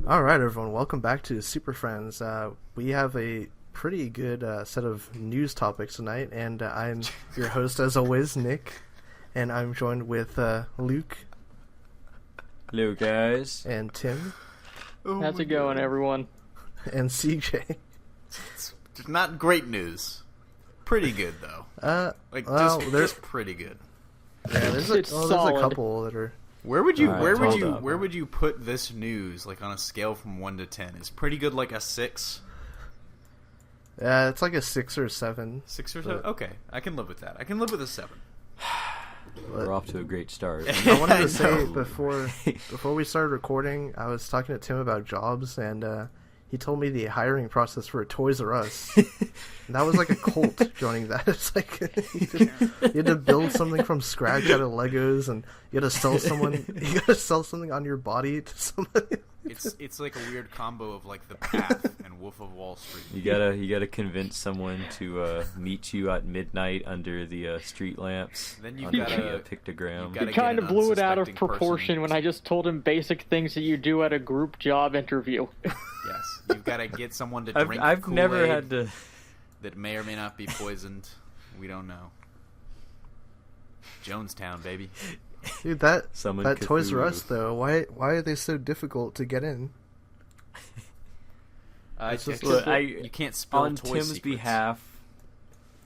All right, everyone, welcome back to Superfriends. We have a pretty good set of news topics tonight, and I'm your host, as always, Nick, and I'm joined with Luke. Hello, guys. And Tim. How's it going, everyone? And CJ. It's not great news. Pretty good, though. Just pretty good. Yeah, there's a couple that are... Where would you put this news, like, on a scale from 1 to 10? Is pretty good like a 6? Yeah, it's like a 6 or a 7. 6 or 7? Okay, I can live with that. I can live with a 7. We're off to a great start. I wanted to say before we started recording, I was talking to Tim about jobs, and he told me the hiring process for a Toys R Us. And that was like a cult joining that. It's like you had to build something from scratch out of Legos, and you got to sell someone. You got to sell something on your body to somebody. It's like a weird combo of like The Path and Wolf of Wall Street. You gotta convince someone to meet you at midnight under the street lamps. Then you under gotta the pictogram. You kind of blew it out of proportion when I just told him basic things that you do at a group job interview. Yes, you've got to get someone to drink I've Kool-Aid never had to. that may or may not be poisoned. We don't know. Jonestown, baby. Dude, that Cthulhu. Toys R Us though, why are they so difficult to get in? You can't spill on toy Tim's secrets. behalf.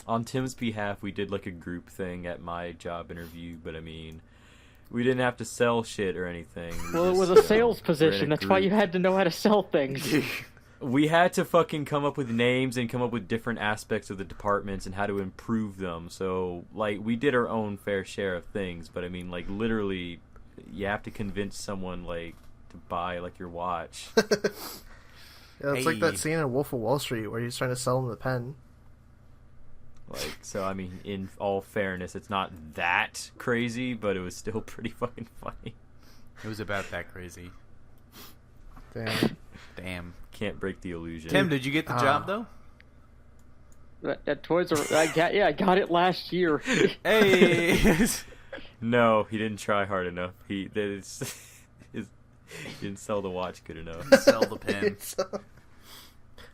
On Tim's behalf, we did like a group thing at my job interview, but I mean, we didn't have to sell shit or anything. Well, it was a sales position. That's why you had to know how to sell things. We had to fucking come up with names and come up with different aspects of the departments and how to improve them. So, like, we did our own fair share of things, but I mean, like, literally, you have to convince someone, like, to buy, like, your watch. Yeah, it's like that scene in Wolf of Wall Street where he's trying to sell him the pen. Like, so, I mean, in all fairness, it's not that crazy, but it was still pretty fucking funny. It was about that crazy. Damn. Can't break the illusion. Tim, did you get the job, though? That Toys R Us, I got it last year. Hey! No, he didn't try hard enough. He didn't sell the watch good enough. Sell the pen.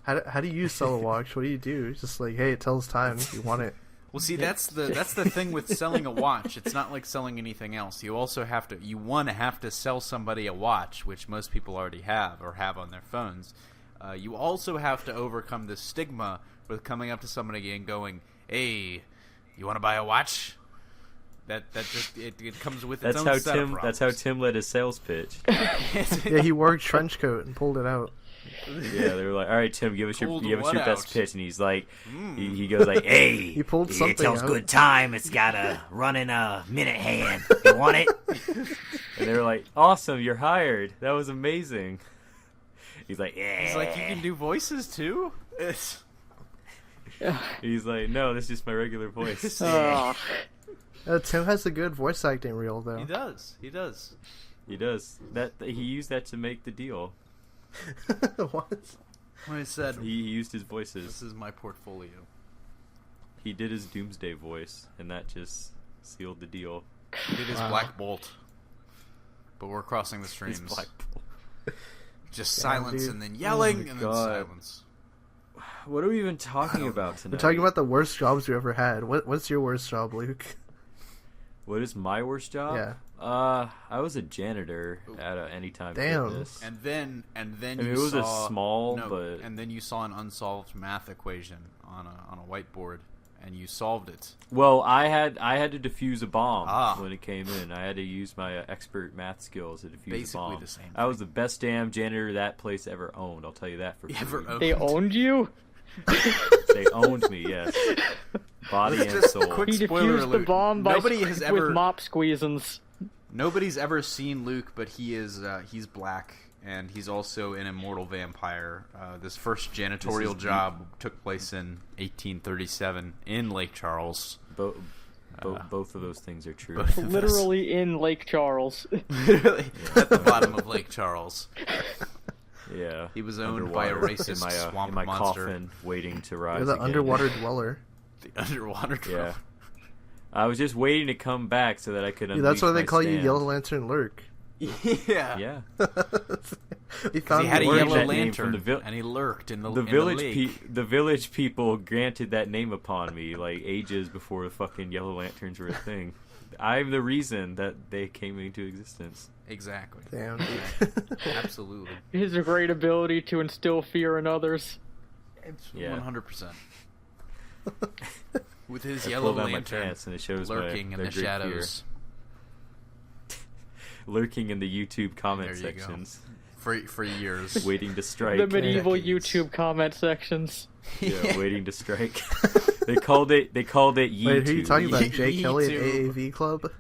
How do you sell a watch? What do you do? It's just like, hey, it tells time. You want it. Well, see, that's the thing with selling a watch. It's not like selling anything else. You also have to sell somebody a watch, which most people already have or have on their phones. You also have to overcome the stigma with coming up to somebody and going, "Hey, you want to buy a watch?" That just it comes with its own set of problems. That's how Tim led his sales pitch. Yeah, he wore a trench coat and pulled it out. Yeah, they were like, "All right, Tim, give us your best pitch," and he's like, Mm. he goes like, "Hey, He pulled something It tells out. good time. It's got a running minute hand. You want it? and they were like, "Awesome, you're hired. That was amazing." He's like, "Yeah." He's like, "You can do voices too." He's like, "No, this is just my regular voice." Tim has a good voice acting reel, though. He does. He does. He does that. He used that to make the deal. What? When I said, He used his voices. "This is my portfolio." He did his Doomsday voice, and that just sealed the deal. He did his Black Bolt. But we're crossing the streams. His Black Bolt. Just Damn, silence dude. and then yelling Oh my and God. then silence. What are we even talking about tonight? We're talking about the worst jobs you ever had. What's your worst job, Luke? What is my worst job? Yeah. I was a janitor at Anytime Damn. Fitness. And then I you mean, it was a saw small, but and then you saw an unsolved math equation on a whiteboard, and you solved it. well, I had to defuse a bomb Ah. when it came in. I had to use my expert math skills to defuse Basically a bomb. the same I was the best damn janitor that place ever owned. I'll tell you that for Ever free. owned. They owned you? They owned me, yes, body Let's and just soul. quick- He Spoiler defused the alert. bomb Nobody has ever- with mop squeezins. Nobody's ever seen Luke, but he's black, and he's also an immortal vampire. This first janitorial job took place in 1837 in Lake Charles. Both of those things are true. Both of us. Literally in Lake Charles. Literally at the bottom of Lake Charles. Yeah, He was owned by a racist in my, swamp in my monster. coffin, waiting to rise. You're the again. underwater dweller. The underwater Yeah, troll. I was just waiting to come back so that I could. Dude, that's why unleash they my call you stand. Yellow Lantern Lurk. Yeah. Yeah. We He had a Word yellow that name lantern, from the and he lurked in the village. lake. The village people granted that name upon me like ages before the fucking yellow lanterns were a thing. I'm the reason that they came into existence. Exactly. Damn. Absolutely. His great ability to instill fear in others. Yeah. 100%. With his I yellow pull down my lantern pants and it shows lurking in their the great shadows. Lurking in the YouTube comment There you go. sections. For years. Waiting to strike. The medieval decades. YouTube comment sections. Yeah, waiting to strike. They called it YouTube. Wait, who are you talking about? Jake Ye Kelly at too. AAV Club?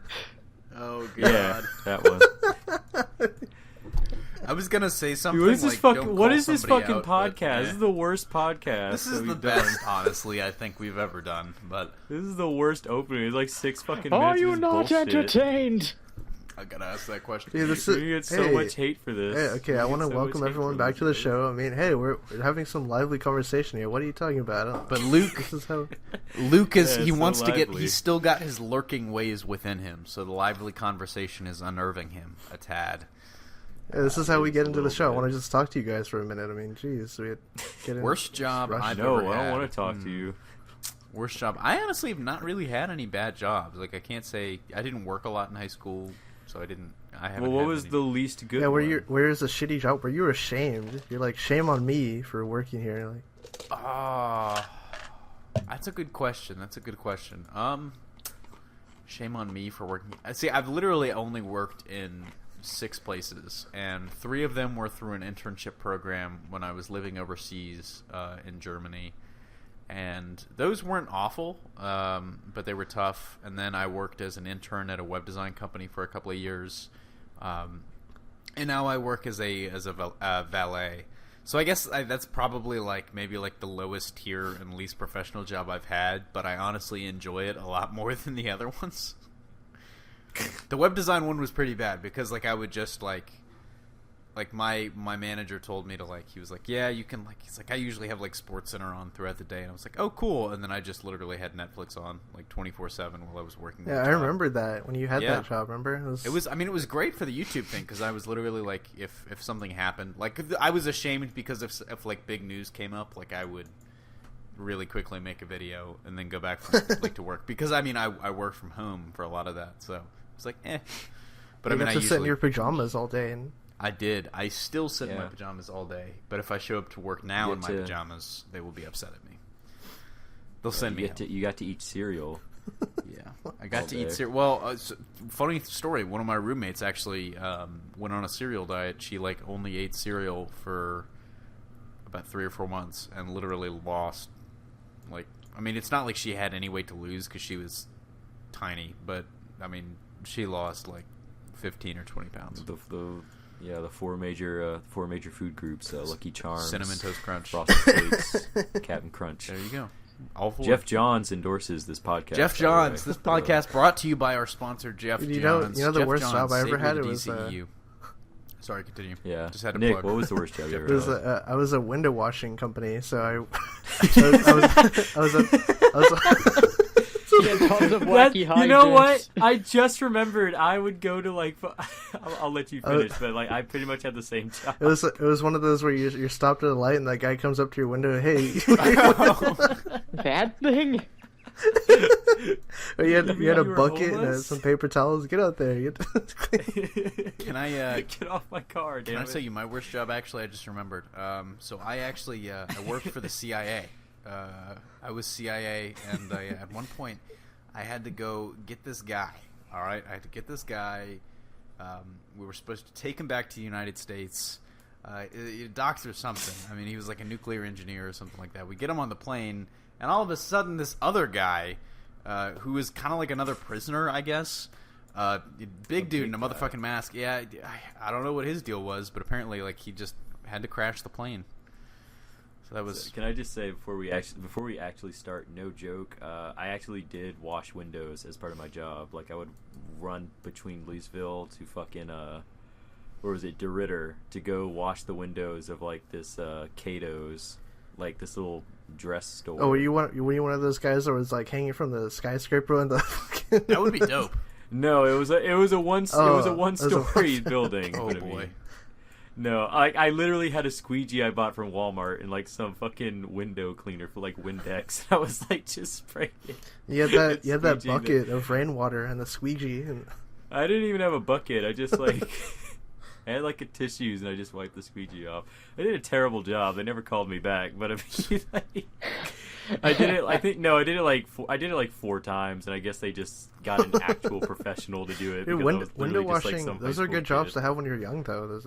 Oh, God. Yeah, that one. I was going to say something Dude, what is this like, fucking? don't What call is this somebody fucking out, but, podcast? This is the worst podcast. This is that the we've done. best, honestly, I think we've ever done. But This is the worst opening. It's like 6 fucking minutes. Are of you just not bullshit. entertained? I gotta ask that question. Dude, this We get so hey, much hate for this. Hey, okay, I want to welcome everyone back to the show. I mean, hey, we're having some lively conversation here. What are you talking about? But Luke, This is how. Luke is Yeah, he it's so wants to get. lively. He's still got his lurking ways within him, so the lively conversation is unnerving him a tad. Yeah, this is how we It's get a into the little show. I bit. want to just talk to you guys for a minute. I mean, geez, we get in. Worst job rush. I've No, ever I had. don't want to talk to you. Worst job. I honestly have not really had any bad jobs. Like I can't say I didn't work a lot in high school, so I didn't. I haven't. Well, what had was any. the least good Yeah, one? where's the shitty job where you were ashamed? You're like, shame on me for working here. Like, That's a good question. Shame on me for working. See, I've literally only worked in 6 places, and 3 of them were through an internship program when I was living overseas in Germany. And those weren't awful, but they were tough. And then I worked as an intern at a web design company for a couple of years. And now I work as a valet. So I guess that's probably maybe the lowest tier and least professional job I've had, but I honestly enjoy it a lot more than the other ones. The web design one was pretty bad because I would just my manager told me to he was like, yeah, you can he's like, I usually have Sports Center on throughout the day, and I was like, oh cool, and then I just literally had Netflix on 24/7 while I was working. yeah, I remember that when you had Yeah. that job. Remember? It was great for the YouTube thing because I was literally if something happened, I was ashamed because if big news came up, I would really quickly make a video and then go back to work because I work from home for a lot of that, so it's But you I got to usually sit in your pajamas all day and. I did. I still sit in my Yeah. pajamas all day, but if I show up to work now You in my get to- pajamas, they will be upset at me. They'll send me. You got to eat cereal. Yeah, I got all to day. eat cereal. Well, funny story. One of my roommates actually went on a cereal diet. She only ate cereal for about 3 or 4 months and literally lost. It's not like she had any weight to lose because she was tiny, but she lost 15 or 20 pounds. The 4 major food groups: Lucky Charms, Cinnamon Toast Crunch, Frosted Flakes, Captain Crunch. There you go. All 4. Jeff Johns endorses this podcast. Jeff by the Johns. way. This podcast brought to you by our sponsor, Jeff You know Johns. the Jeff worst Johns, job I ever Savior had? of It was, DCEU. Sorry, continue. Yeah. Just had to Nick, plug. what was the worst job you Jeff ever It was had? I was a window washing company, so I was Yeah, tons of wacky hijinks. You know what? I just remembered. I would go to I'll let you finish, but I pretty much had the same job. It was one of those where you're stopped at a light and that guy comes up to your window. Hey, That thing? or you had You a were bucket and homeless? some paper towels. Get out there. Can I get off my car? can Damn I it. tell you my worst job? Actually, I just remembered. So I actually I worked for the CIA. I was CIA, and at one point I had to go get this guy. All right, I had to get this guy. We were supposed to take him back to the United States. Doctor something. He was like a nuclear engineer or something like that. We get him on the plane, and all of a sudden, this other guy, who is kind of like another prisoner, I guess, big dude in a motherfucking mask. Yeah, I don't know what his deal was, but apparently, he just had to crash the plane. So that was. Can I just say before we actually start, no joke, I actually did wash windows as part of my job. I would run between Louisville to fucking where was it, DeRitter, to go wash the windows of this Cato's, this little dress store. Oh, were you one of those guys that was hanging from the skyscraper and the? That would be dope. No, it was a one-story building. Oh but I boy. mean, no, I literally had a squeegee I bought from Walmart and like some fucking window cleaner for like Windex. I was like just spraying it. You had that Squeegee bucket of rainwater and the squeegee. And... I didn't even have a bucket. I just like I had like a tissues and I just wiped the squeegee off. I did a terrible job. They never called me back, but I mean, like, I did it. I did it like 4 times, and I guess they just got an actual professional to do it. Dude, window washing, like those are good jobs to have when you're young, though.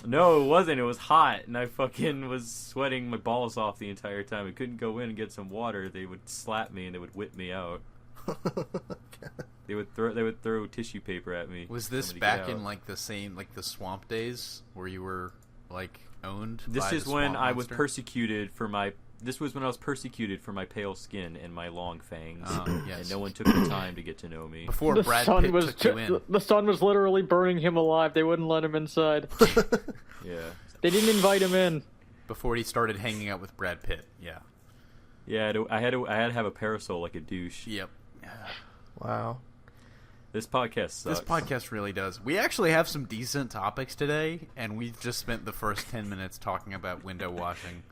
No, it wasn't. It was hot, and I fucking was sweating my balls off the entire time. I couldn't go in and get some water. They would slap me and they would whip me out. They would throw tissue paper at me. Was this back in like the swamp days where you were like owned? This is when I was persecuted for my. This was when I was persecuted for my pale skin and my long fangs, Yes. and no one took the time to get to know me. Before The Brad sun Pitt was took you in. the sun was literally burning him alive. They wouldn't let him inside. Yeah, They didn't invite him in. Before he started hanging out with Brad Pitt. Yeah. yeah. I had to have a parasol like a douche. Yep. Wow. This podcast sucks. This podcast really does. We actually have some decent topics today, and we've just spent the first 10 minutes talking about window washing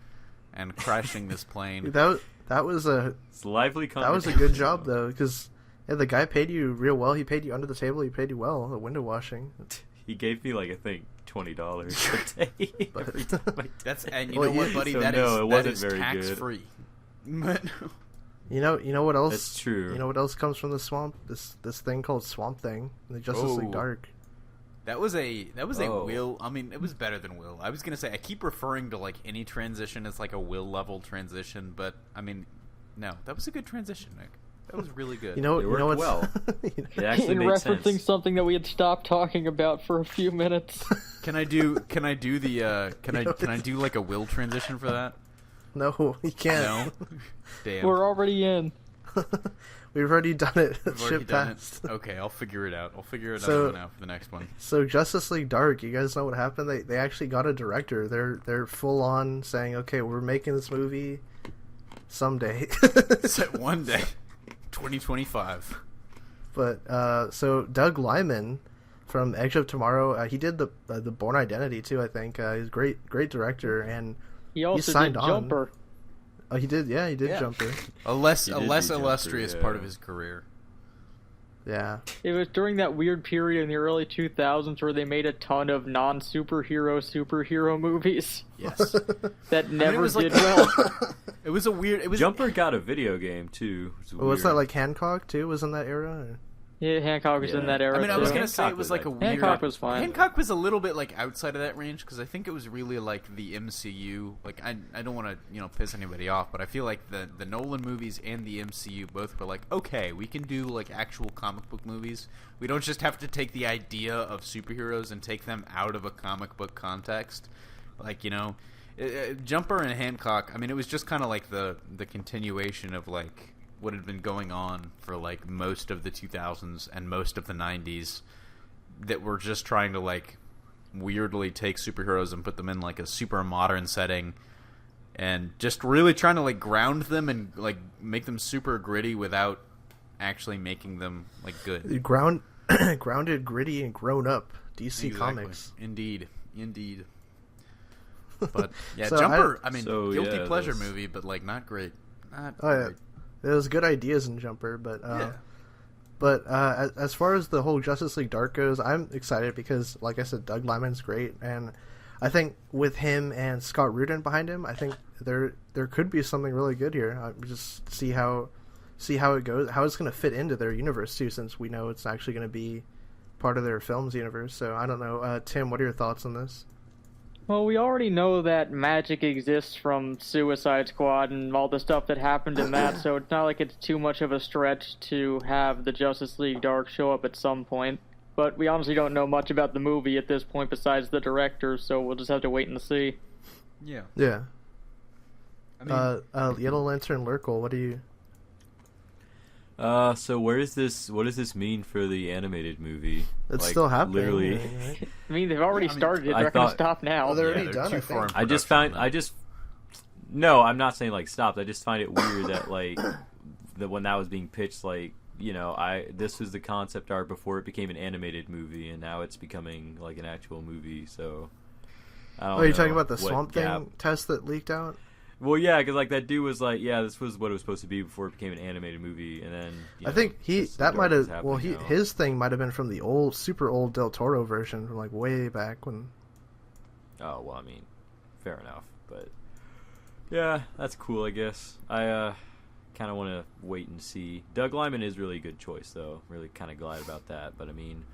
and crashing this plane. That was a It's lively that was a good job though, because the guy paid you real well. He paid you under the table. He paid you well. The window washing. He gave me like I think $20 a day every time. That's and you Well, know what, buddy? So that no, is it wasn't that is very tax good. free. But You know what else? That's true. You know what else comes from the swamp? This thing called Swamp Thing, the Justice League Oh. Dark. that was a Oh. Will. I mean, it was better than Will. I was gonna say I keep referring to like any transition as like a Will level transition, but I mean, no, that was a good transition, Nick. That was really good. You know It worked what's well. you know- It actually In made referencing sense. something that we had stopped talking about for a few minutes. Can I do the can I do like a Will transition for that? no, you can't. No. Damn. We're already in. We've already done it. We've already Shit done passed. it. Okay, I'll figure it out. I'll figure it So- out now for the next one. So Justice League Dark, you guys know what happened? They actually got a director. They're full on saying, okay, we're making this movie someday. So one day, 2025. But so Doug Liman from Edge of Tomorrow, he did the Born Identity too. I think he's a great director, and He also signed did on. Jumper. oh, he did Yeah. Jumper. A less He did do Jumper, illustrious yeah. part of his career. Yeah, It was during that weird period in the early 2000s where they made a ton of superhero movies Yes. that never was did like- well. It was a weird. It was Jumper got a video game too. It's was that weird. like Hancock too? Was in that era? Or- Yeah, Hancock was Yeah. in that era. I mean, I was too. gonna say Hancock it was was like a like- weird. Hancock was fine. Hancock was a little bit like outside of that range because I think it was really like the MCU. Like I don't want to piss anybody off, but I feel like the Nolan movies and the MCU both were like, okay, we can do like actual comic book movies. We don't just have to take the idea of superheroes and take them out of a comic book context. Like Jumper and Hancock. I mean, it was just kind of like the continuation of like what had been going on for like most of the 2000s and most of the 90s that were just trying to like weirdly take superheroes and put them in like a super modern setting and just really trying to like ground them and like make them super gritty without actually making them like good. Grounded, gritty, and grown up. DC Exactly. Comics. Indeed. But yeah, So Jumper, I- guilty yeah, pleasure those- movie, but like not great. Not Oh yeah, great. there was good ideas in Jumper, but Yeah. but as far as the whole Justice League Dark goes, I'm excited because, like I said, Doug Liman's great, and I think with him and Scott Rudin behind him, I think there could be something really good here. Just see how it goes, how it's going to fit into their universe too, since we know it's actually going to be part of their film's universe. So I don't know, Tim, what are your thoughts on this? Well, we already know that magic exists from Suicide Squad and all the stuff that happened in that, so it's not like it's too much of a stretch to have the Justice League Dark show up at some point. But we honestly don't know much about the movie at this point besides the director, so we'll just have to wait and see. Yeah. Yeah. I mean, Yellow Lantern Lurkle, what do you? So what does this mean for the animated movie? It's Like, still happening. Literally. Right? I mean, they've already Yeah, I mean, started it, I they're going to thought- stop now. Well, they're already they're done, too I far think. in I just production found now. No, I'm not saying like stopped. I just find it weird that like that when that was being pitched, like this was the concept art before it became an animated movie, and now it's becoming like an actual movie. So, I don't know. You're talking about the Swamp Thing test that leaked out? Well, yeah, because like that dude was like, yeah, this was what it was supposed to be before it became an animated movie, and then I think his thing might have been from the super old Del Toro version from like way back when. Oh well, I mean, fair enough, but yeah, that's cool, I guess. I kind of want to wait and see. Doug Liman is really a good choice, though. Really kind of glad about that. But I mean,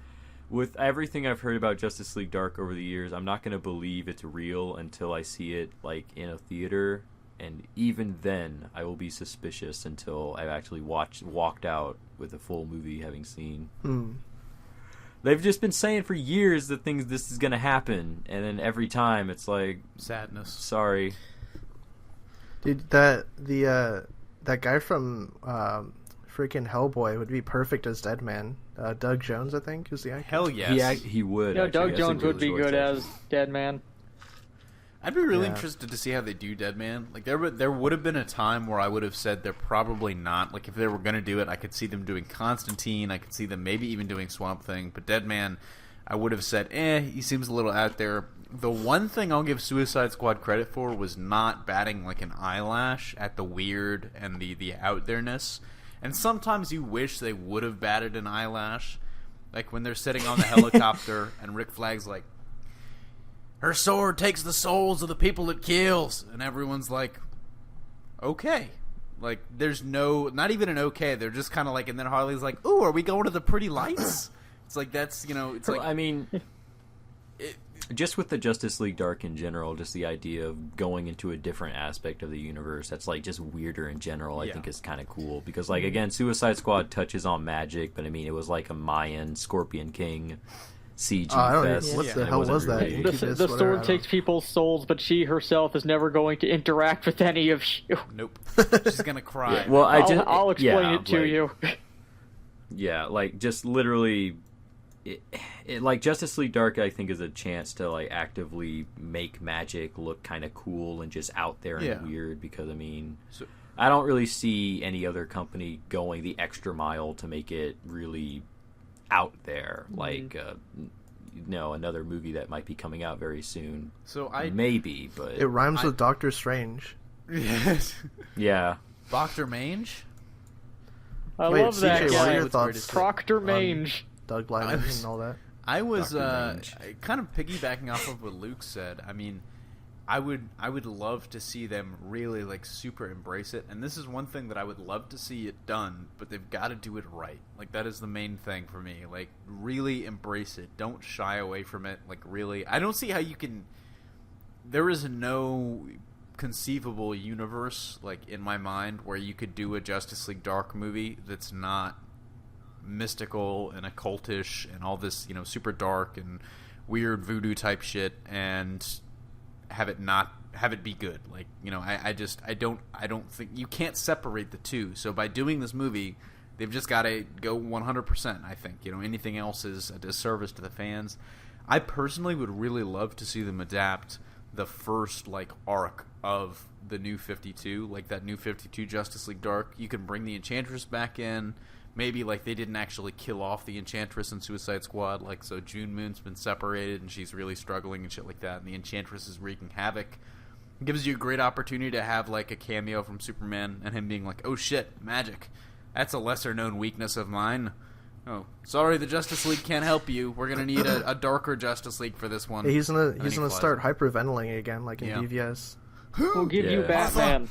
with everything I've heard about Justice League Dark over the years, I'm not going to believe it's real until I see it like in a theater. And even then, I will be suspicious until I've actually walked out with a full movie having seen. They've just been saying for years that this is going to happen, and then every time it's like sadness. Sorry, dude. That guy from freaking Hellboy would be perfect as Deadman. Doug Jones, I think, is the actor. Hell yes, he would. Yeah, Doug Jones would be good as Deadman. I'd be really interested to see how they do Deadman. Like there would have been a time where I would have said they're probably not. Like if they were going to do it, I could see them doing Constantine. I could see them maybe even doing Swamp Thing. But Deadman, I would have said, he seems a little out there. The one thing I'll give Suicide Squad credit for was not batting like an eyelash at the weird and the out there-ness. And sometimes you wish they would have batted an eyelash. Like when they're sitting on the helicopter and Rick Flag's like, her sword takes the souls of the people it kills. And everyone's like, okay. Like, there's not even an okay. They're just kind of like, and then Harley's like, ooh, are we going to the pretty lights? It's like, that's, it's like. I mean, just with the Justice League Dark in general, just the idea of going into a different aspect of the universe that's, like, just weirder in general, I think is kind of cool. Because, like, again, Suicide Squad touches on magic, but, I mean, it was like a Mayan Scorpion King CG fest. What the hell was that? Really... The sword takes people's souls, but she herself is never going to interact with any of you. Nope. She's going to cry. Yeah, well, I'll explain it to you. Yeah, like, just literally... like Justice League Dark, I think, is a chance to like actively make magic look kind of cool and just out there and weird. Because I mean, I don't really see any other company going the extra mile to make it really out there. Like, another movie that might be coming out very soon. Maybe, but it rhymes with Doctor Strange. Yes. Yeah. Doctor Mange. I love that CJ, guy. what are your thoughts? Proctor Mange. Doug Liman and all that. I was kind of piggybacking off of what Luke said. I mean, I would love to see them really like super embrace it, and this is one thing that I would love to see it done, but they've got to do it right. Like that is the main thing for me. Like really embrace it. Don't shy away from it. Like really, I don't see how you can. There is no conceivable universe like in my mind where you could do a Justice League Dark movie that's not mystical and occultish and all this, super dark and weird voodoo type shit, and have it be good. Like, I don't think you can't separate the two. So by doing this movie, they've just got to go 100%. I think anything else is a disservice to the fans. I personally would really love to see them adapt the first like arc of the New 52, like that New 52 Justice League Dark. You can bring the Enchantress back in. Maybe, like, they didn't actually kill off the Enchantress in Suicide Squad. Like, so June Moon's been separated, and she's really struggling and shit like that, and the Enchantress is wreaking havoc. It gives you a great opportunity to have, like, a cameo from Superman, and him being like, oh, shit, magic. That's a lesser-known weakness of mine. Oh, sorry, the Justice League can't help you. We're going to need a darker Justice League for this one. Yeah, he's gonna start hyperventilating again, like in BVS. We'll give you Batman.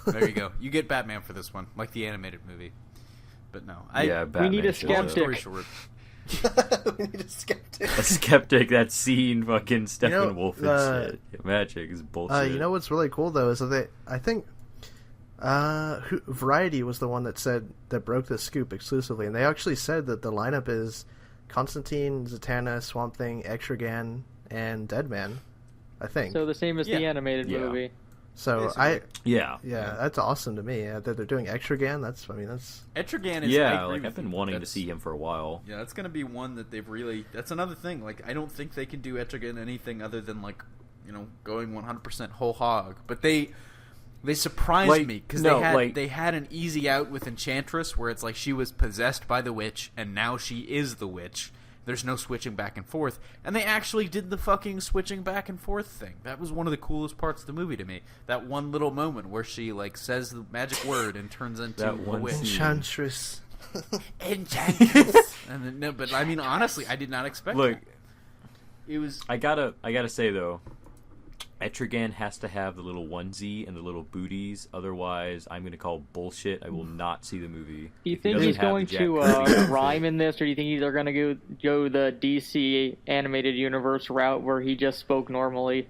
There you go. You get Batman for this one, like the animated movie. But no, we need a skeptic. We need a skeptic. A skeptic that's seen fucking Steppenwolf and shit. Magic is bullshit. You know what's really cool though is that I think Variety was the one that broke this scoop exclusively, and they actually said that the lineup is Constantine, Zatanna, Swamp Thing, Etrigan, and Deadman. I think so. The same as the animated movie. So basically. That's awesome to me. That they're doing Etrigan. That's Etrigan is I've been wanting to see him for a while. Yeah, that's gonna be one that they've really. That's another thing. Like I don't think they can do Etrigan anything other than like going 100% whole hog. But They surprised me because they had an easy out with Enchantress where it's like she was possessed by the witch and now she is the witch. There's no switching back and forth. And they actually did the fucking switching back and forth thing. That was one of the coolest parts of the movie to me. That one little moment where she like says the magic word and turns into a witch. Enchantress. Enchantress. And no, but I mean, honestly, I did not expect that. It was. I gotta say though, Etrigan has to have the little onesie and the little booties. Otherwise, I'm going to call bullshit. I will not see the movie. Do you think he's going to rhyme in this, or do you think he's going to go the DC animated universe route where he just spoke normally?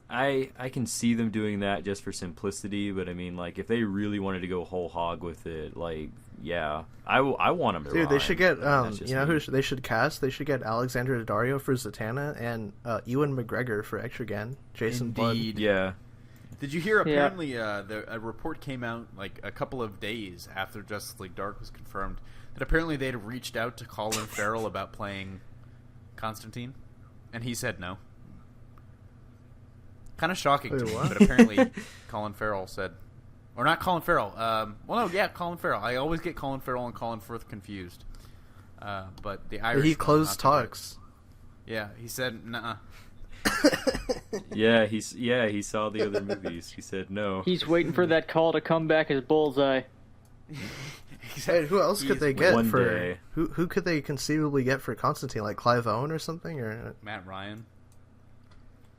I can see them doing that just for simplicity, but I mean, like, if they really wanted to go whole hog with it, like, yeah, I want them to rhyme. They should get, you know who they should cast? They should get Alexandra Daddario for Zatanna and Ewan McGregor for Etrigan. Jason Blood. Yeah. Did you hear, apparently, a report came out, like, a couple of days after Justice League Dark was confirmed, that apparently they had reached out to Colin Farrell about playing Constantine, and he said no. Kind of shocking to me, but apparently Colin Farrell said... Or not Colin Farrell. Colin Farrell. I always get Colin Farrell and Colin Firth confused. But the Irish... He closed talks. Yeah, he said, nuh-uh. Yeah, he saw the other movies. He said no. He's waiting for that call to come back as Bullseye. Hey, who else could they get for... Day. Who could they conceivably get for Constantine? Like Clive Owen or something? Or Matt Ryan?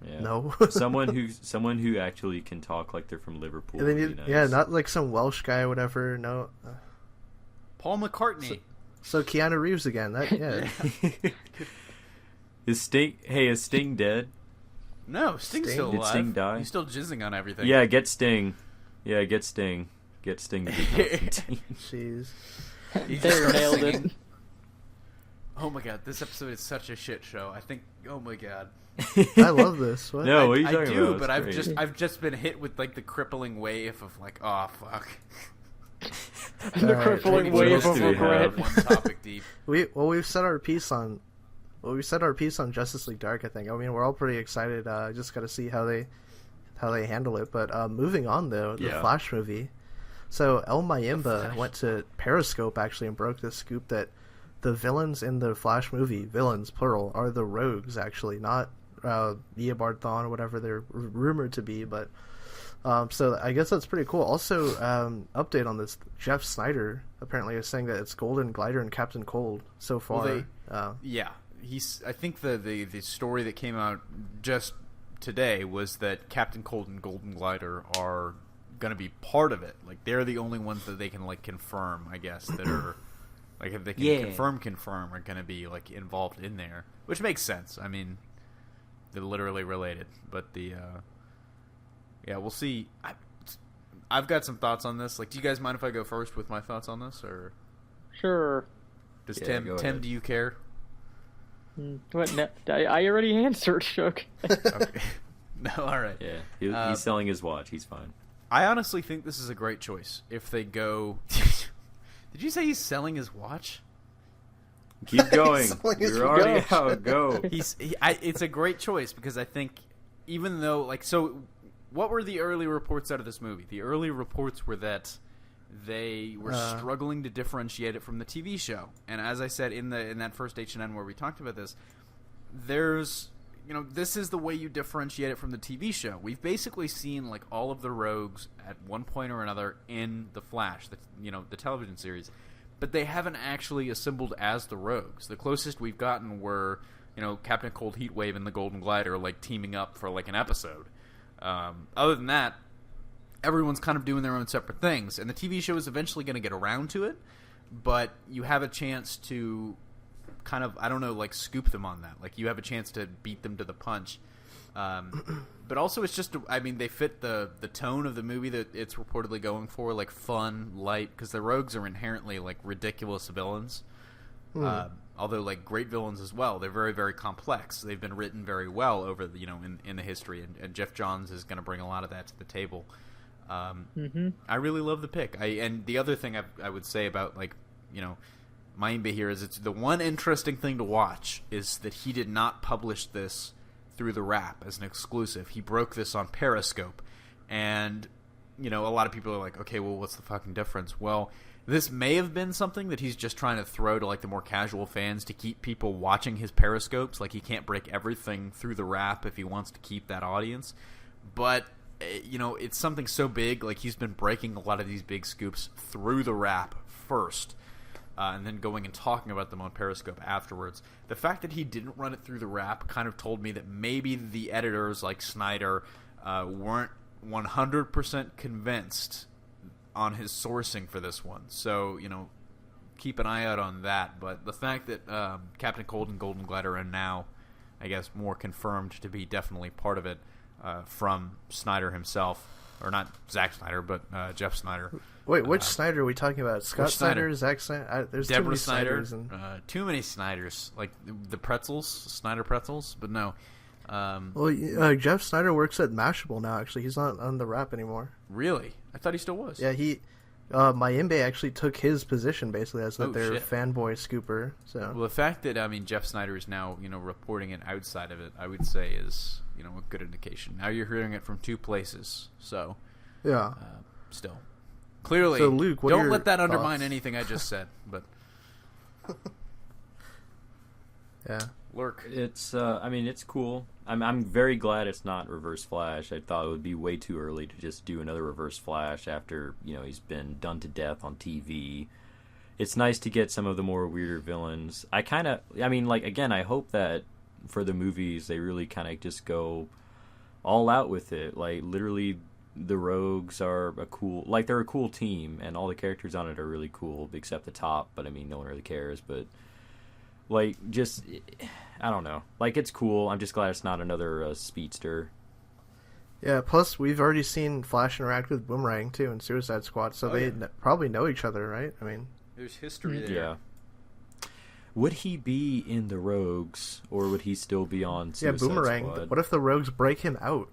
Yeah. No. someone who actually can talk like they're from Liverpool. They need, nice. Yeah, not like some Welsh guy or whatever. No. Paul McCartney. So Keanu Reeves again. That yeah. Is Sting dead? No, Sting's still alive. Did Sting die? He's still jizzing on everything. Yeah, get Sting. Yeah, get Sting. Get Sting to be Constantine. Jeez. They nailed it. Oh my god, this episode is such a shit show. I think. Oh my god. I love this. What? No, what are you talking I do, about? but I've just been hit with like the crippling wave of like, oh fuck. The crippling wave of regret. One topic deep. We've set our piece on Justice League Dark. I think. I mean, we're all pretty excited. Just got to see how they handle it. But moving on though, the Flash movie. So El Mayimba went to Periscope actually and broke this scoop that the villains in the Flash movie, villains plural, are the Rogues actually, not Eobard Thawne or whatever they're rumored to be. But so I guess that's pretty cool. Also, update on this: Jeff Snyder apparently is saying that it's Golden Glider and Captain Cold so far. Well, I think the story that came out just today was that Captain Cold and Golden Glider are going to be part of it. Like they're the only ones that they can like confirm, I guess, that are like if they can confirm are going to be like involved in there, which makes sense. I mean, they're literally related, but we'll see. I've got some thoughts on this. Like, do you guys mind if I go first with my thoughts on this, or sure? Does Tim? Do you care? What? No, I already answered, Shook. Okay. No, all right. Yeah, he's selling his watch. He's fine. I honestly think this is a great choice. If they go, did you say he's selling his watch? Keep going. You're already out. Go. It's a great choice because I think even though what were the early reports out of this movie? The early reports were that they were struggling to differentiate it from the TV show. And as I said in that first H&N where we talked about this, there's this is the way you differentiate it from the TV show. We've basically seen like all of the Rogues at one point or another in the Flash, the television series, but they haven't actually assembled as the Rogues. The closest we've gotten were Captain Cold, Heatwave, and the Golden Glider like teaming up for like an episode. Other than that, everyone's kind of doing their own separate things, and the TV show is eventually going to get around to it, but you have a chance to kind of, I don't know, like scoop them on that. Like you have a chance to beat them to the punch. But also it's just, I mean, they fit the tone of the movie that it's reportedly going for, like fun, light, because the Rogues are inherently like ridiculous villains. Although like great villains as well. They're very, very complex. They've been written very well over the, in the history, and Jeff Johns is going to bring a lot of that to the table. I really love the pick. And the other thing I would say about like, Mayimba here is it's the one interesting thing to watch is that he did not publish this through the Wrap as an exclusive. He broke this on Periscope, And, you know, a lot of people are like, okay, well, what's the fucking difference? Well, this may have been something that he's just trying to throw to, like, the more casual fans to keep people watching his periscopes. Like, he can't break everything through the wrap if he wants to keep that audience. But, you know, it's something so big. Like, he's been breaking a lot of these big scoops through the wrap first, and then going and talking about them on Periscope afterwards. The fact that he didn't run it through the wrap kind of told me that maybe the editors, like Snyder, weren't 100% convinced on his sourcing for this one. So, you know, keep an eye out on that. But the fact that Captain Cold and Golden Glider are now, I guess, more confirmed to be definitely part of it from Snyder himself. Or not Zack Snyder, but Jeff Snyder. Wait, which Snyder are we talking about? Scott Snyder, Zack Snyder? There's Deborah too many Snyder. Snyders. Too many Snyders. Like the pretzels, Snyder pretzels, but no. Jeff Snyder works at Mashable now, actually. He's not on the Wrap anymore. Really? I thought he still was. Yeah, Mayimbe actually took his position, basically, as their fanboy scooper. So, well, the fact that, I mean, Jeff Snyder is now, you know, reporting it outside of it, I would say is, you know, a good indication. Now you're hearing it from two places, so... Yeah. Still. Clearly, so, Luke, don't let that undermine anything I just said, but... Yeah. Lurk. It's, I mean, it's cool. I'm very glad it's not Reverse Flash. I thought it would be way too early to just do another Reverse Flash after, you know, he's been done to death on TV. It's nice to get some of the more weirder villains. I hope that for the movies they really kind of just go all out with it. Like, literally, the Rogues are they're a cool team, and all the characters on it are really cool, except the top, but I mean, no one really cares, but... Like, just, I don't know. Like, it's cool. I'm just glad it's not another speedster. Yeah, plus we've already seen Flash interact with Boomerang, too, in Suicide Squad, so they probably know each other, right? I mean... There's history there. Yeah. Would he be in the Rogues, or would he still be on Suicide Boomerang. Squad? What if the Rogues break him out?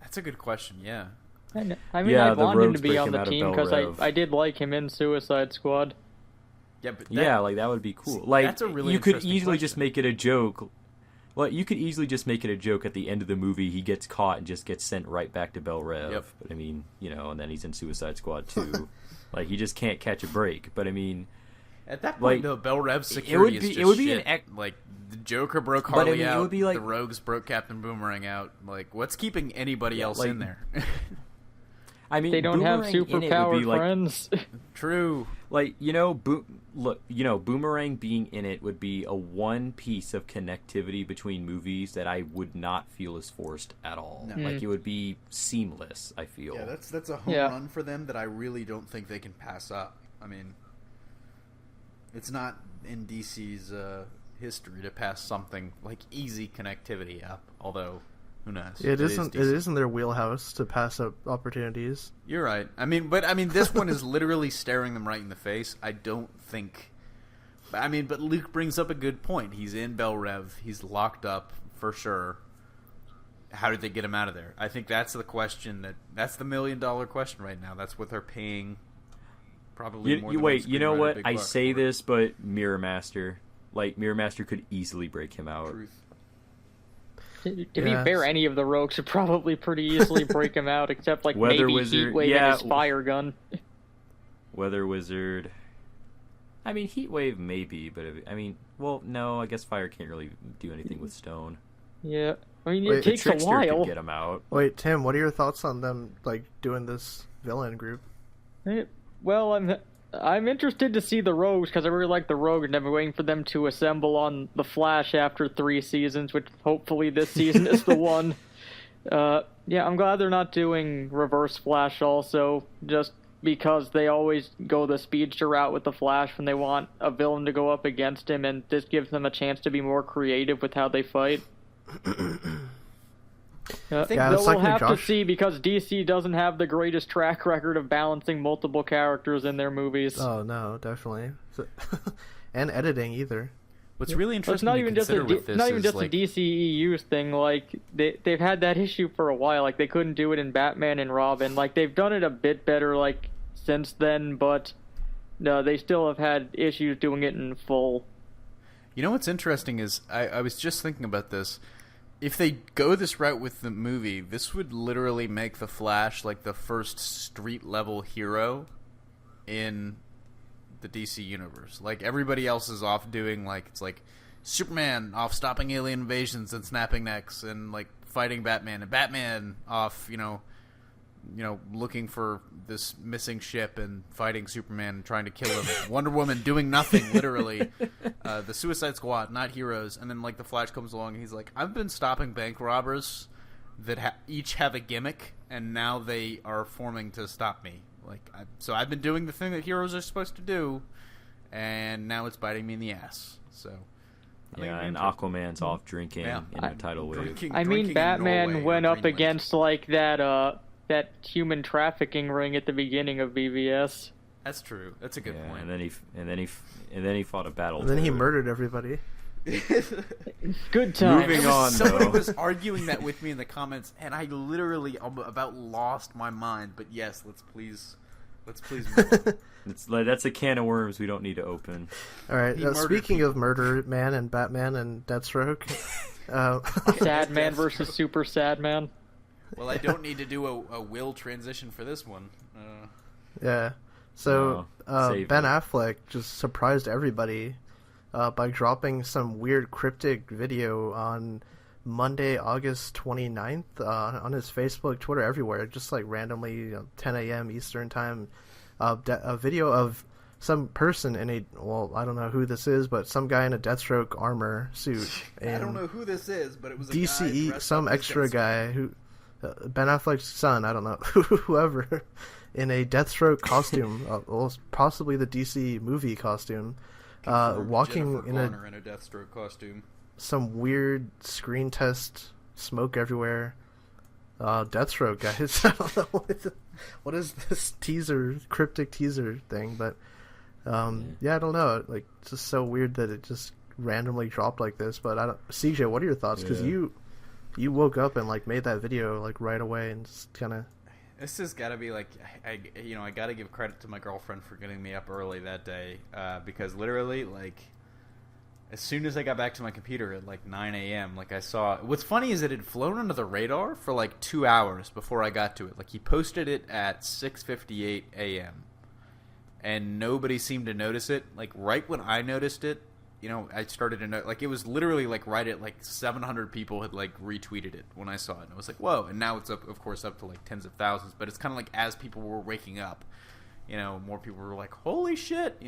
That's a good question, yeah. I mean, Yeah, I want him to be break on him the out of team, Bel because Rev. I did like him in Suicide Squad. Yeah, but like, that would be cool. Like, that's a really you could interesting easily question. just make it a joke. Well, you could easily just make it a joke at the end of the movie. He gets caught and just gets sent right back to Bel Rev. Yep. But, I mean, you know, and then he's in Suicide Squad, too. Like, he just can't catch a break. But, I mean... At that point, like, though, Bel Rev's security is just it would be shit. Like, the Joker broke But, I Harley mean, it out, would be like... the Rogues broke Captain Boomerang out. Like, what's keeping anybody else like- in there? I mean, They don't have Boomerang in it would superpowered be like, friends. True. like, you know, Boomerang being in it would be a one piece of connectivity between movies that I would not feel is forced at all. No. Like, it would be seamless, I feel. Yeah, that's a home run for them that I really don't think they can pass up. I mean, it's not in DC's history to pass something like easy connectivity up, although... Who knows? It isn't in their wheelhouse to pass up opportunities. You're right. I mean, this one is literally staring them right in the face. I don't think... I mean, but Luke brings up a good point. He's in Bel Rev. He's locked up, for sure. How did they get him out of there? I think that's the question that's the $1 million question right now. That's what they're paying probably more than Wait, you know what? I buck say for. this, but Mirror Master. Like, Mirror Master could easily break him out. Truth. To be fair, any of the Rogues should probably pretty easily break him out, except like Weather maybe Wizard, Heatwave yeah. and his fire gun. Weather Wizard. I mean, Heatwave maybe, but no, I guess Fire can't really do anything with Stone. Yeah, I mean, Wait, it takes a Trickster while. could get him out. Wait, Tim, what are your thoughts on them, like, doing this villain group? Well, I'm interested to see the Rogues, because I really like the Rogues, and I've been waiting for them to assemble on The Flash after 3 seasons, which hopefully this season is the one. Yeah, I'm glad they're not doing Reverse Flash also, just because they always go the speedster route with the Flash when they want a villain to go up against him, and this gives them a chance to be more creative with how they fight. Yeah, we'll like have to Josh. see, because DC doesn't have the greatest track record of balancing multiple characters in their movies. Oh, no, definitely. And editing, either. What's really Well, it's interesting not to even just consider with this not even is, just like, a DCEU thing. Like they've had that issue for a while. Like they couldn't do it in Batman and Robin. Like they've done it a bit better like since then, but no, they still have had issues doing it in full. You know what's interesting is I was just thinking about this. if they go this route with the movie, this would literally make the Flash like the first street level hero in the DC universe. Like everybody else is off doing like it's like Superman off stopping alien invasions and snapping necks and like fighting Batman, and Batman off looking for this missing ship and fighting Superman and trying to kill him. Wonder Woman doing nothing, literally. The Suicide Squad, not heroes. And then like the Flash comes along and he's like, I've been stopping bank robbers that each have a gimmick, and now they are forming to stop me. So I've been doing the thing that heroes are supposed to do, and now it's biting me in the ass. So. And Aquaman's off drinking in a tidal wave. I mean, Batman went up against like that human trafficking ring at the beginning of BVS. That's true. That's a good point. And then he fought a battle. And then he murdered everybody. Good time. Moving on. Somebody was arguing that with me in the comments, and I literally about lost my mind. But yes, let's please move on. That's a can of worms we don't need to open. All right. Speaking of Murder Man and Batman and Deathstroke, Sad Man versus Super Sad Man. Well, I don't need to do a will transition for this one. Yeah. So Ben Affleck just surprised everybody by dropping some weird cryptic video on Monday, August 29th on his Facebook, Twitter, everywhere, just like randomly 10 a.m. Eastern time. A video of some person in I don't know who this is, but some guy in a Deathstroke armor suit. I don't know who this is, but it was a DCE, some extra guy who Ben Affleck's son, I don't know, whoever, in a Deathstroke costume, possibly the DC movie costume, walking in a Deathstroke costume. Some weird screen test, smoke everywhere. Deathstroke, guys. I don't know what is this cryptic teaser thing, but I don't know. Like, it's just so weird that it just randomly dropped like this. But CJ, what are your thoughts? Because you woke up and like made that video like right away and just kind of. This has got to be like I got to give credit to my girlfriend for getting me up early that day because literally like as soon as I got back to my computer at like 9 a.m. like I saw. What's funny is it had flown under the radar for like 2 hours before I got to it. Like he posted it at 6:58 a.m. and nobody seemed to notice it. Like right when I noticed it. I started to know, like, it was literally, like, right at, like, 700 people had, like, retweeted it when I saw it. And I was like, whoa. And now it's, up to, like, tens of thousands. But it's kind of like as people were waking up, more people were like, holy shit,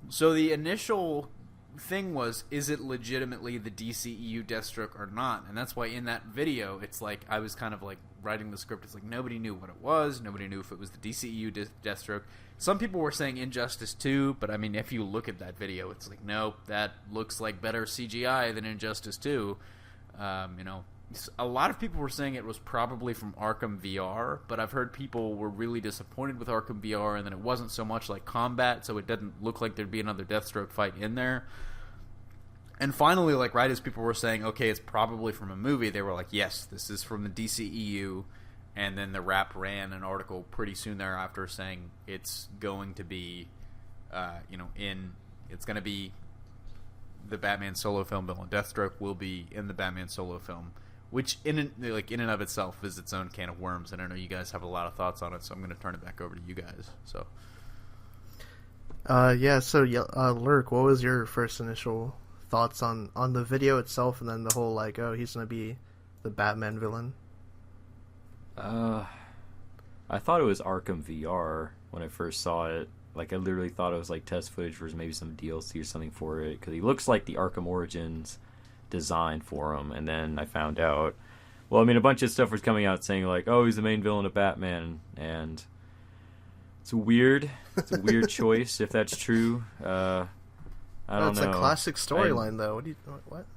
So the initial thing was, is it legitimately the DCEU Deathstroke or not? And that's why in that video, it's like, I was kind of, like, writing the script. It's like, nobody knew what it was. Nobody knew if it was the DCEU Deathstroke. Some people were saying Injustice 2, but I mean, if you look at that video, it's like, nope, that looks like better CGI than Injustice 2. A lot of people were saying it was probably from Arkham VR, but I've heard people were really disappointed with Arkham VR, and then it wasn't so much like combat, so it didn't look like there'd be another Deathstroke fight in there. And finally, like right as people were saying, okay, it's probably from a movie, they were like, yes, this is from the DCEU. And then the Wrap ran an article pretty soon thereafter saying it's going to be, it's going to be the Batman solo film bill, and Deathstroke will be in the Batman solo film, which in and of itself is its own can of worms. And I know you guys have a lot of thoughts on it, so I'm going to turn it back over to you guys. So, Lurk, what was your first initial thoughts on the video itself, and then the whole like, oh, he's going to be the Batman villain? I thought it was Arkham VR when I first saw it. Like, I literally thought it was like test footage for maybe some DLC or something for it, because he looks like the Arkham Origins design for him. And then I found out, well, I mean, a bunch of stuff was coming out saying like, oh, he's the main villain of Batman, and it's weird. It's a weird choice if that's true. I don't know. It's a classic storyline, though. What?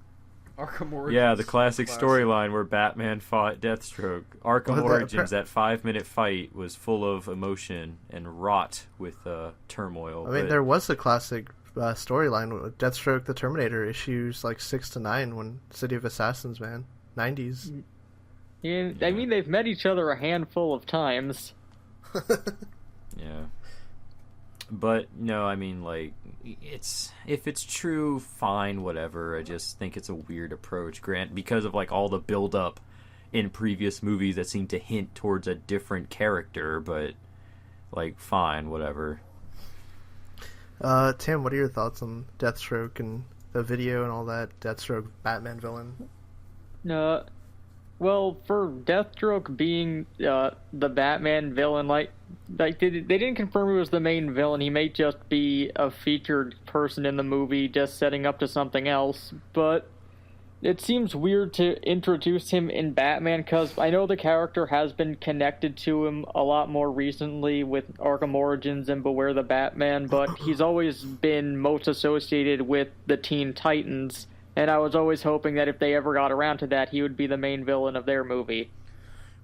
Arkham Origins. Yeah, the classic storyline where Batman fought Deathstroke. Arkham Origins, that 5-minute fight was full of emotion and wrought with turmoil. I mean, there was a classic storyline with Deathstroke the Terminator issues like 6 to 9 when City of Assassins, man. 90s. Yeah, I mean, they've met each other a handful of times. Yeah. But no, I mean, like, if it's true, fine, whatever. I just think it's a weird approach, Grant, because of like all the build up in previous movies that seem to hint towards a different character. But like, fine, whatever. Tim, what are your thoughts on Deathstroke and the video and all that? Deathstroke, Batman villain. Well, for Deathstroke being the Batman villain, like they didn't confirm he was the main villain. He may just be a featured person in the movie, just setting up to something else. But it seems weird to introduce him in Batman, because I know the character has been connected to him a lot more recently with Arkham Origins and Beware the Batman, but he's always been most associated with the Teen Titans, and I was always hoping that if they ever got around to that, he would be the main villain of their movie.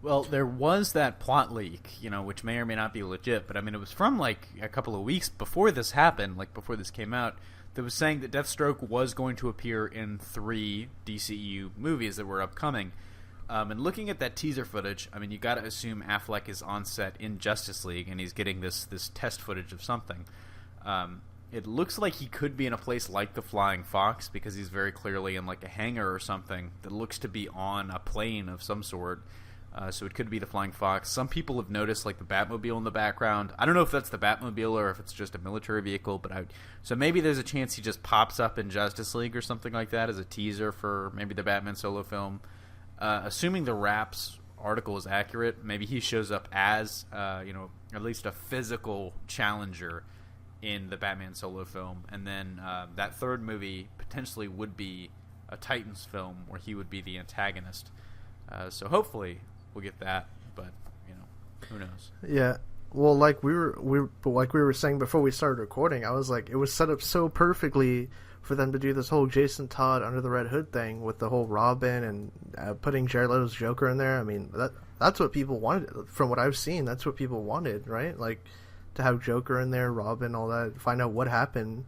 Well, there was that plot leak, which may or may not be legit, but I mean, it was from like a couple of weeks before this happened, like before this came out, that was saying that Deathstroke was going to appear in 3 DCEU movies that were upcoming. And looking at that teaser footage, I mean, you got to assume Affleck is on set in Justice League, and he's getting this test footage of something. It looks like he could be in a place like the Flying Fox, because he's very clearly in like a hangar or something that looks to be on a plane of some sort. So it could be the Flying Fox. Some people have noticed like the Batmobile in the background. I don't know if that's the Batmobile or if it's just a military vehicle, but so maybe there's a chance he just pops up in Justice League or something like that as a teaser for maybe the Batman solo film. Assuming the Raps article is accurate, maybe he shows up as at least a physical challenger in the Batman solo film, and then that third movie potentially would be a Titans film where he would be the antagonist. So hopefully we'll get that, but who knows? Yeah, well, like we were saying before we started recording, I was like, it was set up so perfectly for them to do this whole Jason Todd Under the Red Hood thing with the whole Robin and putting Jared Leto's Joker in there. I mean, that's what people wanted. From what I've seen, that's what people wanted, right? Like, to have Joker in there, Robin, all that, find out what happened.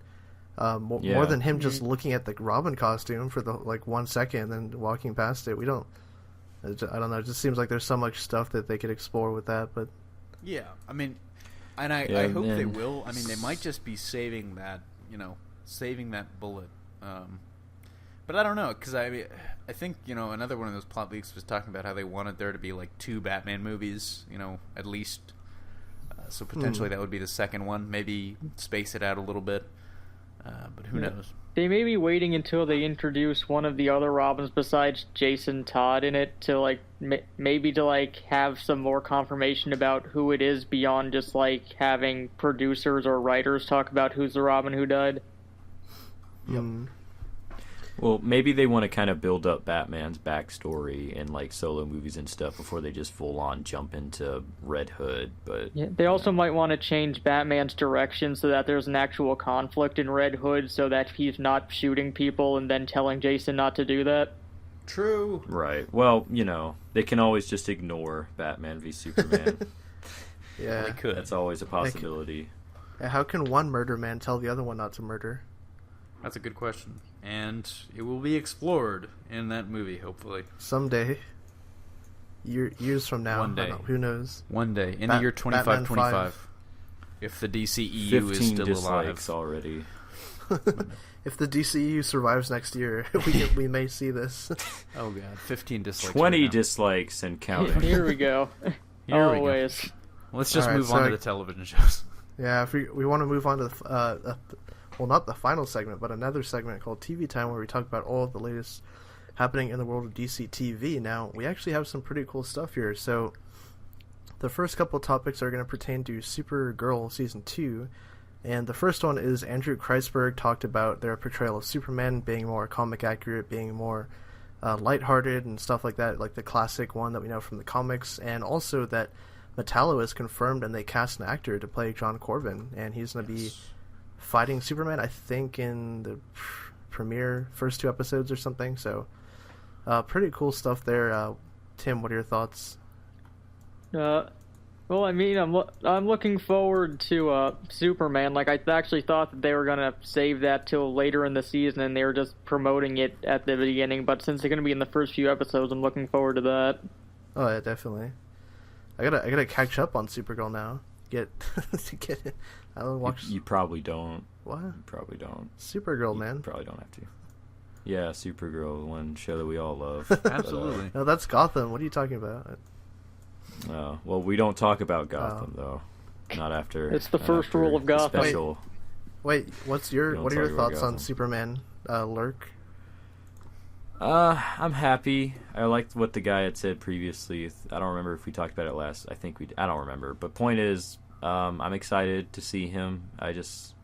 More than him just looking at the Robin costume for the 1 second and then walking past it. I don't know. It just seems like there's so much stuff that they could explore with that. But yeah, I mean, and I hope they will. I mean, they might just be saving that, saving that bullet. But I don't know, because I think another one of those plot leaks was talking about how they wanted there to be like 2 Batman movies, at least. So potentially that would be the second one. Maybe space it out a little bit. But who knows? They may be waiting until they introduce one of the other Robins besides Jason Todd in it to maybe to have some more confirmation about who it is beyond just having producers or writers talk about who's the Robin who died. Yep. Well, maybe they want to kind of build up Batman's backstory in solo movies and stuff before they just full on jump into Red Hood. But yeah, they also might want to change Batman's direction so that there's an actual conflict in Red Hood, so that he's not shooting people and then telling Jason not to do that. True. Right. Well, they can always just ignore Batman v Superman. Yeah, they could. That's always a possibility. How can one murder man tell the other one not to murder? That's a good question. And it will be explored in that movie, hopefully. Someday. Years from now. One day. Who knows? One day. In the year 2525. If the DCEU is still alive. Already. If the DCEU survives next year, we may see this. Oh, God. 15 dislikes. 20 dislikes and counting. Here we go. Always. We go. Let's just move so on to the television shows. Yeah, if we want to move on to the... well, not the final segment, but another segment called TV Time, where we talk about all of the latest happening in the world of DC TV. Now, we actually have some pretty cool stuff here. So, the first couple of topics are going to pertain to Supergirl Season 2. And the first one is Andrew Kreisberg talked about their portrayal of Superman being more comic accurate, being more lighthearted and stuff like that, like the classic one that we know from the comics. And also that Metallo is confirmed and they cast an actor to play John Corbin. And he's going to be fighting Superman, I think, in the premiere first 2 episodes or something. So, pretty cool stuff there. Tim, what are your thoughts? Well, I mean, I'm looking forward to Superman. I actually thought that they were gonna save that till later in the season, and they were just promoting it at the beginning. But since they're gonna be in the first few episodes, I'm looking forward to that. Oh yeah, definitely. I gotta catch up on Supergirl now. get to get it. I don't watch. You probably don't. What? You probably don't. Supergirl, You man. probably don't have to. Yeah, Supergirl, the one show that we all love. Absolutely. No, that's Gotham. What are you talking about? Well, we don't talk about Gotham though. Not after. It's the not first after rule of the Gotham. Special. Wait, what are your talk about thoughts on Gotham. Superman Lurk? I'm happy. I liked what the guy had said previously. I don't remember if we talked about it last. I think we. I don't remember. But point is, I'm excited to see him. I just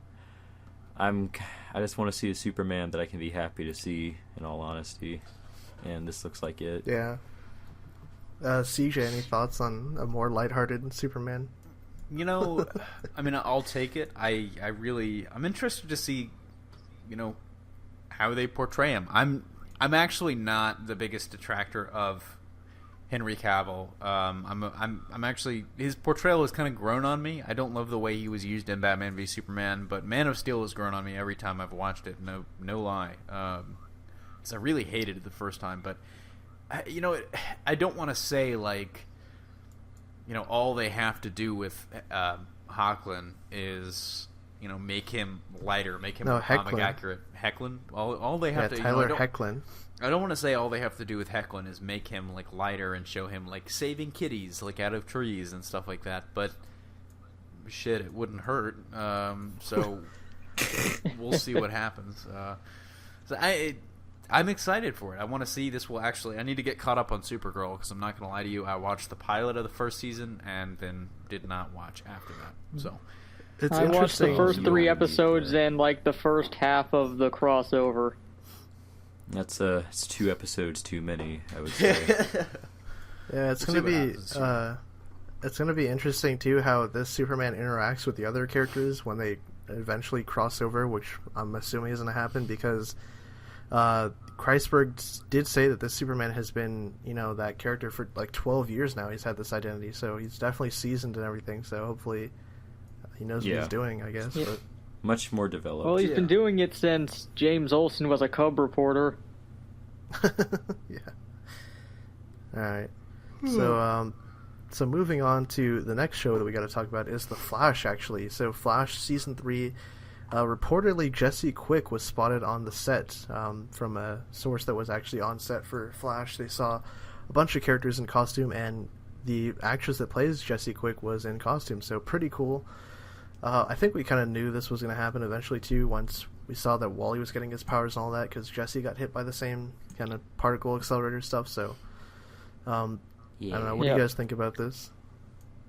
want to see a Superman that I can be happy to see. In all honesty, and this looks like it. Yeah. CJ, any thoughts on a more lighthearted Superman? You know, I mean, I'll take it. I'm interested to see, how they portray him. I'm actually not the biggest detractor of Henry Cavill. I'm actually, his portrayal has kind of grown on me. I don't love the way he was used in Batman v Superman, but Man of Steel has grown on me every time I've watched it. No lie. 'Cause I really hated it the first time, but I don't want to say all they have to do with Hoechlin is make him lighter, make him more comic accurate. Hoechlin, all they have to Tyler Hoechlin. I don't want to say all they have to do with Hoechlin is make him lighter and show him saving kitties out of trees and stuff like that. But shit, it wouldn't hurt. So we'll see what happens. I'm excited for it. I want to see this will actually... I need to get caught up on Supergirl because I'm not going to lie to you. I watched the pilot of the first season and then did not watch after that. So It's I watched the interesting. first 3 Yeah. episodes and the first half of the crossover. That's it's 2 episodes too many, I would say. Yeah, it's We'll gonna see what be happens. it's gonna be interesting too how this Superman interacts with the other characters when they eventually cross over, which I'm assuming is gonna happen because Kreisberg did say that this Superman has been that character for 12 years now. He's had this identity, so he's definitely seasoned and everything. So hopefully he knows what Yeah. he's doing, I guess. Yeah. But Much more developed. Well, he's been doing it since James Olsen was a Cub reporter. yeah. All right. So so moving on to the next show that we got to talk about is The Flash. Actually, so Flash season 3. Reportedly, Jesse Quick was spotted on the set from a source that was actually on set for Flash. They saw a bunch of characters in costume, and the actress that plays Jesse Quick was in costume, so pretty cool. I think we kind of knew this was going to happen eventually, too, once we saw that Wally was getting his powers and all that, because Jesse got hit by the same kind of particle accelerator stuff, so... I don't know, what do you guys think about this?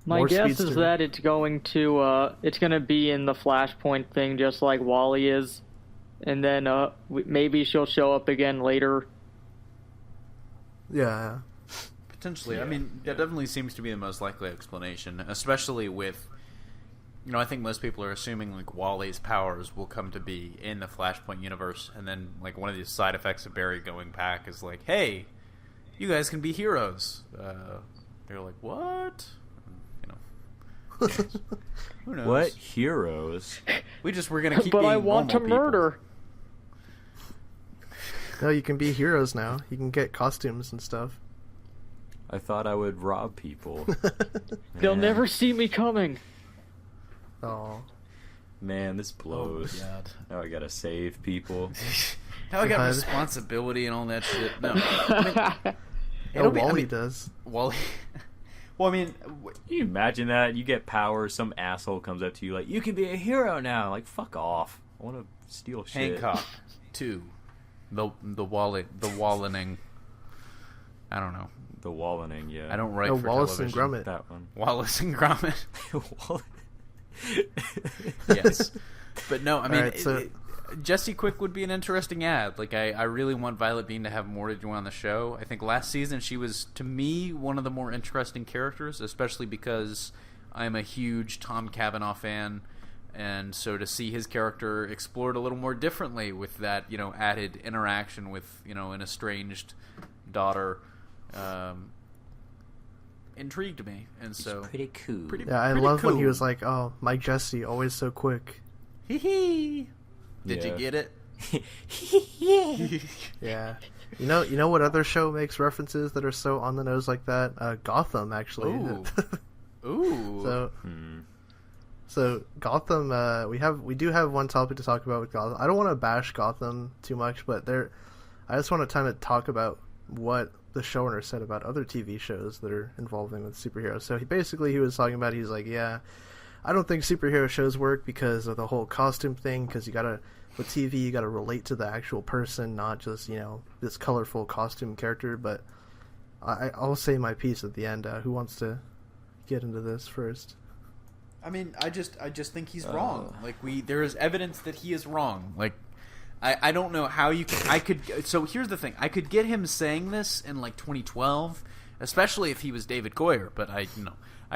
My More guess speedster. is that it's going to be in the Flashpoint thing, just like Wally is, and then maybe she'll show up again later. Yeah. Potentially. Yeah. I mean, that definitely seems to be the most likely explanation, especially with, I think most people are assuming Wally's powers will come to be in the Flashpoint universe, and then one of the side effects of Barry going back is hey, you guys can be heroes. They're like, what? Who knows? What heroes? We're gonna keep. But being I want to normal people. murder. No, you can be heroes now. You can get costumes and stuff. I thought I would rob people. They'll Man. never see me coming. Oh. Man, this blows. Oh my God. Now I gotta save people. Now I got God. responsibility and all that shit. No, I mean, Oh, Wally does. Wally. Well, I mean, Can you imagine that? You get powers, some asshole comes up to you you can be a hero now. Fuck off. I want to steal shit. Hancock 2. The Wallening. I don't know. The Wallening, yeah. I don't write Oh, for Wallace and television. Gromit. That one. Wallace and Gromit. Wall- Yes. But no, I mean, Alright, so- Jesse Quick would be an interesting ad. I really want Violet Bean to have more to do on the show. I think last season she was, to me, one of the more interesting characters, especially because I'm a huge Tom Cavanaugh fan, and so to see his character explored a little more differently with that, added interaction with, an estranged daughter, intrigued me, and so Pretty cool. Yeah, I pretty love when he cool. was like, "Oh, my Jesse, always so quick." hee hee. Did Yeah. you get it? Yeah. You know what other show makes references that are so on the nose like that? Gotham, actually. Ooh. Ooh. So, So Gotham, we do have one topic to talk about with Gotham. I don't want to bash Gotham too much, but I just want to kind of talk about what the showrunner said about other TV shows that are involving with superheroes. So he was talking about, he's like, yeah, I don't think superhero shows work because of the whole costume thing, because with TV you gotta relate to the actual person, not just, this colorful costume character. But I'll say my piece at the end. Who wants to get into this first? I mean, I just think he's wrong. Like, there is evidence that he is wrong. Like, I don't know how so here's the thing. I could get him saying this in like 2012, especially if he was David Goyer, but I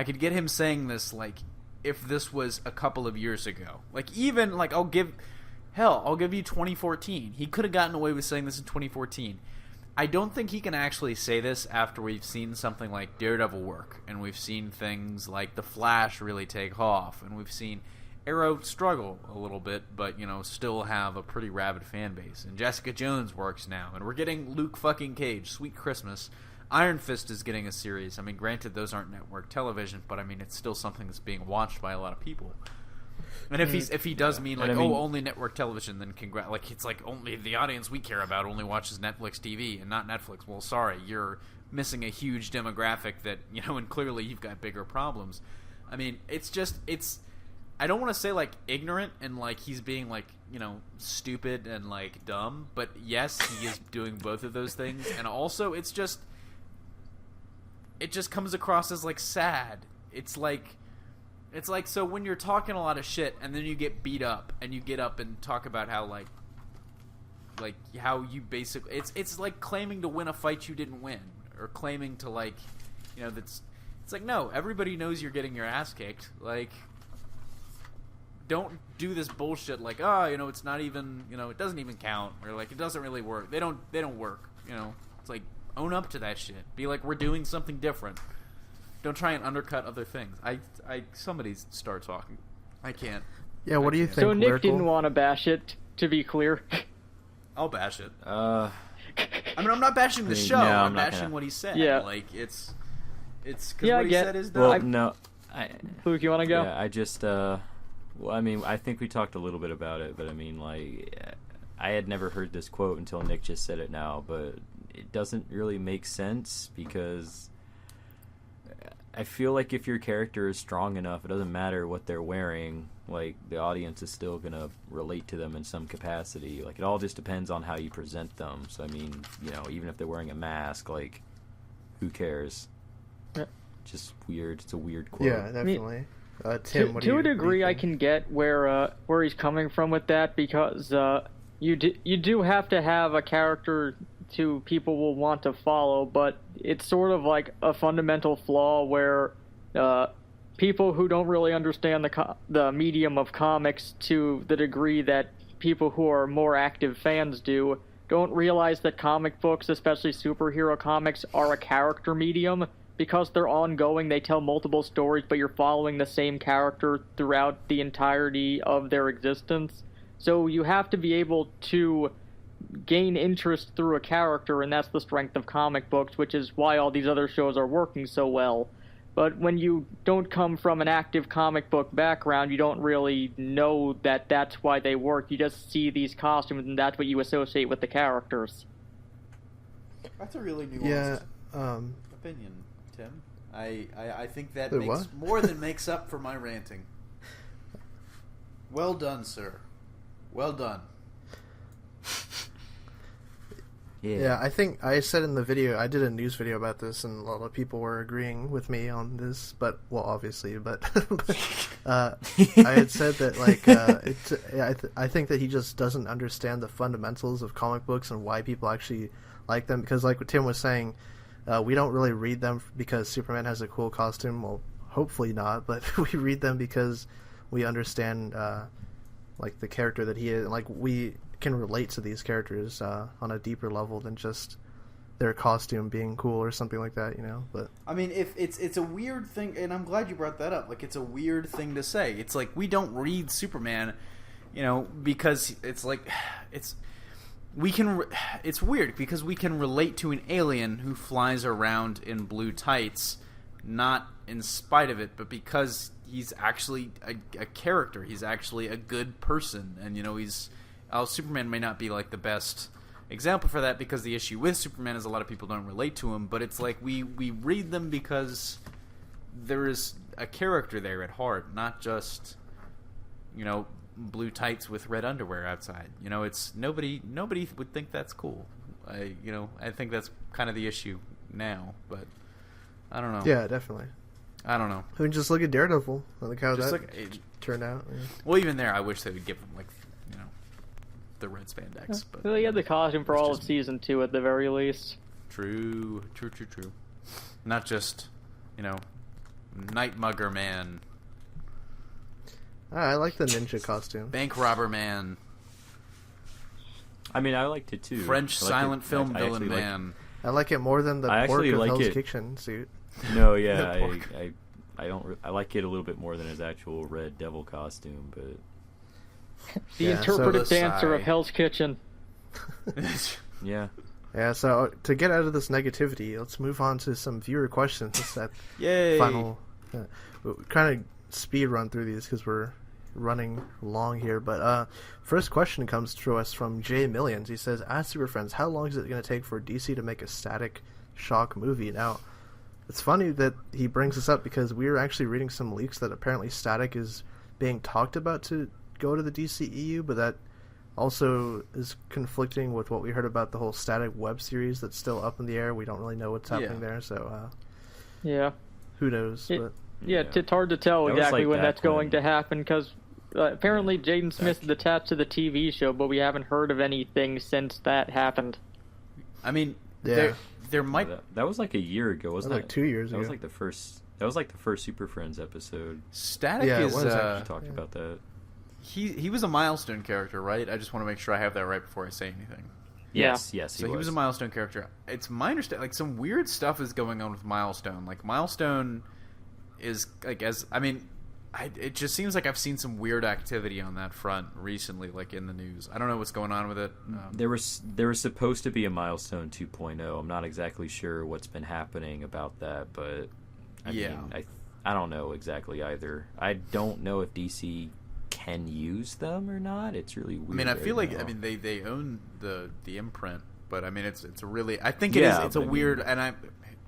could get him saying this like if this was a couple of years ago. Like, even like I'll give you 2014. He could have gotten away with saying this in 2014. I don't think he can actually say this after we've seen something like Daredevil work, and we've seen things like The Flash really take off, and we've seen Arrow struggle a little bit, but, still have a pretty rabid fan base. And Jessica Jones works now, and we're getting Luke fucking Cage, Sweet Christmas. Iron Fist is getting a series. I mean, granted, those aren't network television, but, I mean, it's still something that's being watched by a lot of people. And if he does mean like, only network television, then like, it's like only the audience we care about only watches Netflix TV and not Netflix. Well, sorry, you're missing a huge demographic that, and clearly you've got bigger problems. I mean, I don't want to say like ignorant and like he's being like, stupid and like dumb, but yes, he is doing both of those things. And also it just comes across as like sad. It's like, so when you're talking a lot of shit and then you get beat up and you get up and talk about how like how you basically, it's like claiming to win a fight you didn't win, or claiming to like, it's like, no, everybody knows you're getting your ass kicked. Like, don't do this bullshit like, it's not even, it doesn't even count, or like it doesn't really work. They don't work. It's like, own up to that shit. Be like, we're doing something different. Don't try and undercut other things. Somebody start talking. I can't. Yeah, what do you think? So Nick Lyrical? didn't want to bash it, to be clear. I'll bash it. I mean, I'm not bashing the show. No, I'm bashing what he said. Yeah. Like, it's because what he said is dumb. Well, no. Luke, you want to go? Yeah, I just, well, I mean, I think we talked a little bit about it, but I mean, like, I had never heard this quote until Nick just said it now, but it doesn't really make sense, because I feel like if your character is strong enough, it doesn't matter what they're wearing, like, the audience is still gonna relate to them in some capacity. Like, it all just depends on how you present them. So, I mean, even if they're wearing a mask, like, who cares? Yeah. Just weird. It's a weird quote. Yeah, definitely. Tim, to a degree, I can get where he's coming from with that, because you do have to have a character to people will want to follow, but it's sort of like a fundamental flaw where people who don't really understand the medium of comics to the degree that people who are more active fans don't realize that comic books, especially superhero comics, are a character medium. Because they're ongoing, they tell multiple stories, but you're following the same character throughout the entirety of their existence. So you have to be able to gain interest through a character, and that's the strength of comic books, which is why all these other shows are working so well. But when you don't come from an active comic book background, you don't really know that that's why they work. You just see these costumes, and that's what you associate with the characters. That's a really nuanced opinion, Tim. I think that more than makes up for my ranting. Well done, sir. Well done. Yeah, I think I said in the video, I did a news video about this, and a lot of people were agreeing with me on this, obviously, I had said that, like, I think that he just doesn't understand the fundamentals of comic books and why people actually like them, because like what Tim was saying, we don't really read them because Superman has a cool costume. Well, hopefully not, but we read them because we understand, like, the character that he is, like, we can relate to these characters on a deeper level than just their costume being cool or something like that, But I mean, if it's a weird thing, and I'm glad you brought that up. Like, it's a weird thing to say. It's like, we don't read Superman, because it's like it's weird because we can relate to an alien who flies around in blue tights, not in spite of it, but because he's actually a character. He's actually a good person, and Superman may not be like the best example for that, because the issue with Superman is a lot of people don't relate to him, but it's like we read them because there is a character there at heart, not just blue tights with red underwear outside. It's nobody would think that's cool. I think that's kind of the issue now, but I don't know. Yeah, definitely. I don't know. I mean, just look at Daredevil. Look how Just that turned out. Yeah. Well, even there, I wish they would give him the red spandex. But Well, he had the costume for all of just season 2 at the very least. True. Not just Night Mugger Man, I like the ninja costume. Bank Robber Man, I mean, I liked it too. French I liked silent it. film I villain actually man. I like it more than the I pork actually of like Hell's it. Kitchen suit. No, yeah, The pork. I don't. I like it a little bit more than his actual Red Devil costume, but The Yeah, so interpretive the dancer of sigh. Hell's Kitchen. yeah. Yeah, so to get out of this negativity, let's move on to some viewer questions. That Yay! final kind of speed run through these because we're running long here. But first question comes to us from Jay Millions. He says, "Ask Super Friends, how long is it going to take for DC to make a Static Shock movie?" Now, it's funny that he brings this up because we were actually reading some leaks that apparently Static is being talked about to go to the DCEU, but that also is conflicting with what we heard about the whole Static web series that's still up in the air. We don't really know what's happening there, so Yeah. who knows? It- But Yeah, it's hard to tell That was exactly like when back that's going when- to happen because apparently Jaden Smith is attached to the TV show, but we haven't heard of anything since that happened. I mean, Yeah. there might. That was like a year ago, wasn't That was it? like 2 years That ago. was like the first. That was like the first Super Friends episode. Static Yeah, it is was We actually. talked Yeah. about that. he was a milestone character, right? I just want to make sure I have that right before I say anything. Yes, So he was a milestone character. It's my understanding, like some weird stuff is going on with Milestone. Like Milestone is like it just seems like I've seen some weird activity on that front recently, like in the news. I don't know what's going on with it. There was supposed to be a Milestone 2.0. I'm not exactly sure what's been happening about that, but I mean, I don't know exactly either. I don't know if DC can use them or not. It's really weird. I mean, I feel right like now. they own the imprint, but I mean it's a really I think Yeah, it's a but I weird mean-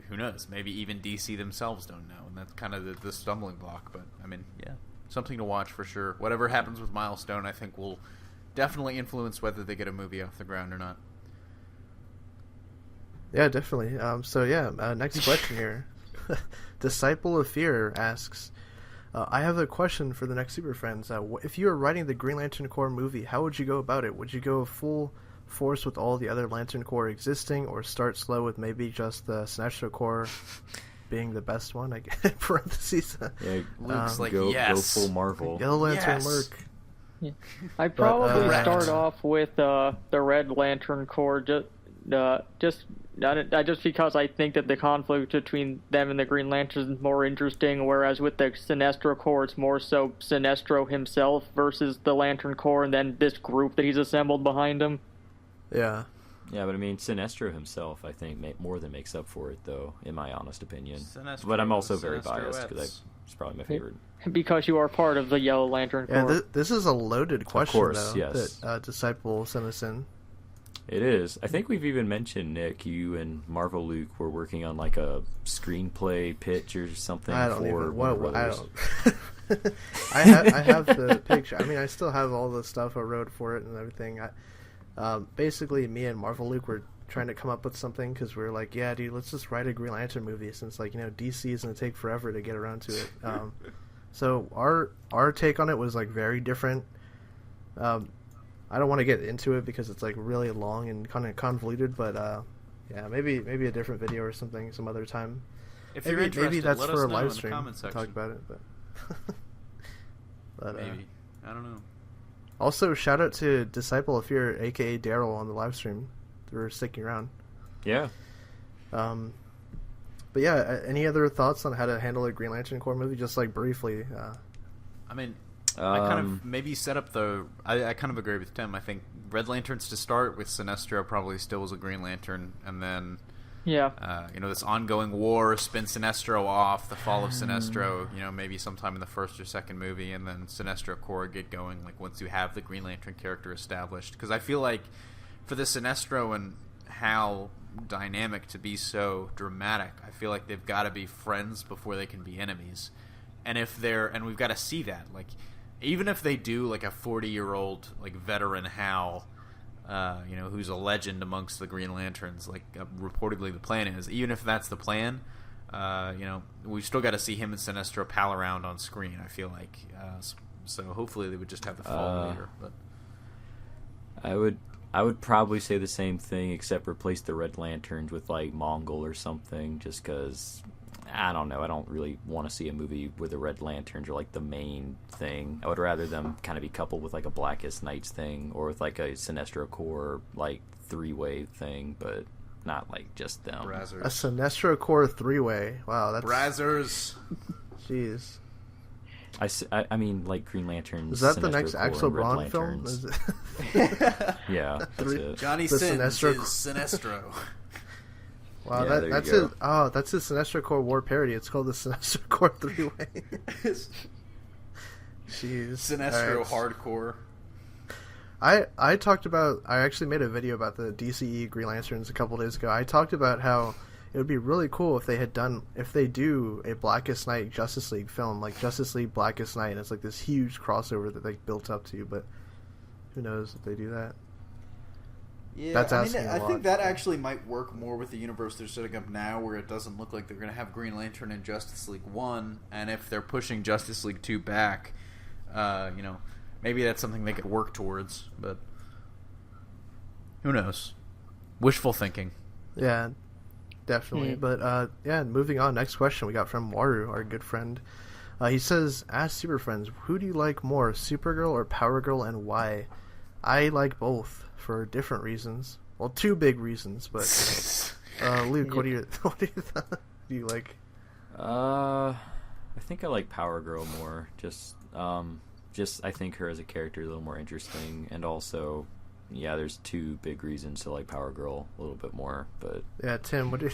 who knows, maybe even DC themselves don't know, and that's kind of the stumbling block. But I mean, yeah, something to watch for sure. Whatever happens with Milestone, I think will definitely influence whether they get a movie off the ground or not. Yeah, definitely. Next question here. Disciple of Fear asks, I have a question for the next Super Friends. If you were writing the Green Lantern Corps movie, how would you go about it? Would you go full force with all the other Lantern Corps existing, or start slow with maybe just the Sinestro Corps being the best one? I guess, parentheses. Yeah, Luke's like, go yes. full Marvel. Yellow Lantern Yes. Merc. I'd probably Correct. start off with the Red Lantern Corps, just because I think that the conflict between them and the Green Lantern is more interesting, whereas with the Sinestro Corps, it's more so Sinestro himself versus the Lantern Corps, and then this group that he's assembled behind him. Yeah. Yeah, but I mean, Sinestro himself, I think, more than makes up for it, though, in my honest opinion. Sinestro, But I'm also very Sinestro biased because it's probably my favorite. Because you are part of the Yellow Lantern Corps. Yeah, this is a loaded question, course, though, yes. that Disciple sent us in. It is. I think we've even mentioned, Nick, you and Marvel Luke were working on like a screenplay pitch or something I don't for even. Warner What, I Brothers. don't. I have the picture. I mean, I still have all the stuff I wrote for it and everything. Basically, me and Marvel Luke were trying to come up with something because we were like, yeah, dude, let's just write a Green Lantern movie since, like, DC is going to take forever to get around to it. So our take on it was like very different. I don't want to get into it because it's like really long and kind of convoluted, but yeah, maybe a different video or something some other time. If you're interested, maybe that's let for us a know live in the stream comment to section. talk about it, but but Maybe. I don't know. also shout out to Disciple of Fear, aka Daryl, on the live stream for sticking around. Yeah. But yeah, any other thoughts on how to handle a Green Lantern Corps movie, just like briefly? I mean, I kind of maybe set up I kind of agree with Tim. I think Red Lanterns to start with. Sinestro probably still was a Green Lantern, and then Yeah. This ongoing war, spin Sinestro off, the fall of Sinestro, maybe sometime in the first or second movie, and then Sinestro Corps get going, like, once you have the Green Lantern character established. Because I feel like for the Sinestro and Hal dynamic to be so dramatic, I feel like they've got to be friends before they can be enemies. And we've got to see that, like, even if they do, like, a 40-year-old, like, veteran Hal, who's a legend amongst the Green Lanterns, like, reportedly the plan is, even if that's the plan, we've still got to see him and Sinestro pal around on screen, I feel like. So hopefully they would just have the fall later. But I would probably say the same thing, except replace the Red Lanterns with, like, Mongol or something, just because, I don't know, I don't really want to see a movie where the Red Lanterns are, like, the main thing. I would rather them kind of be coupled with, like, a Blackest Nights thing, or with, like, a Sinestro Corps, like, three-way thing, but not, like, just them. Brazzers. A Sinestro Corps three-way. Wow, that's... Brazzers. Jeez. I mean, like, Green Lanterns. Is that Sinestro the next Corps, Axel and Red Braun film? Lanterns. Is it... Yeah, that's it. Johnny The Sins Sinestro- is Sinestro. Wow, Yeah, there that's you go. his. Oh, that's his Sinestro Corps war parody. It's called the Sinestro Corps three-way. Jeez. Sinestro Alright. hardcore. I talked about. I actually made a video about the DCE Green Lanterns a couple days ago. I talked about how it would be really cool if they do a Blackest Night Justice League film, like Justice League Blackest Night, and it's like this huge crossover that they built up to. But who knows if they do that? Yeah, That's asking a I lot. think that actually might work more with the universe they're setting up now, where it doesn't look like they're going to have Green Lantern in Justice League 1, and if they're pushing Justice League 2 back, maybe that's something they could work towards, but who knows? Wishful thinking. Yeah, definitely. But moving on. Next question we got from Waru, our good friend. He says, "Ask Superfriends, who do you like more, Supergirl or Power Girl, and why?" I like both for different reasons. Well, two big reasons, but Luke, what do you like? I think I like Power Girl more. Just I think her as a character is a little more interesting, and also, yeah, there's two big reasons to like Power Girl a little bit more. But Yeah, Tim, what do you...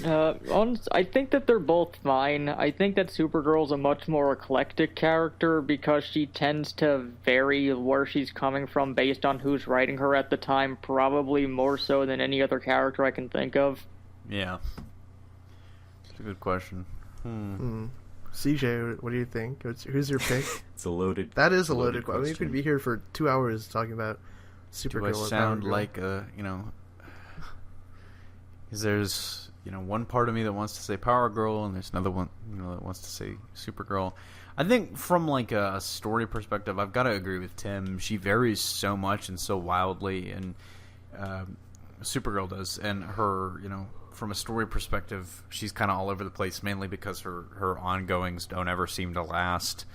I think that they're both fine. I think that Supergirl's a much more eclectic character because she tends to vary where she's coming from based on who's writing her at the time, probably more so than any other character I can think of. Yeah. It's a good question. CJ, what do you think? Who's your pick? it's a loaded. That is a loaded question. I mean, you question. could be here for 2 hours talking about Do Supergirl. I or Power sound Girl. like because there's one part of me that wants to say Power Girl, and there's another one that wants to say Supergirl. I think from like a story perspective, I've got to agree with Tim. She varies so much and so wildly, and Supergirl does. And her, from a story perspective, she's kind of all over the place, mainly because her ongoings don't ever seem to last.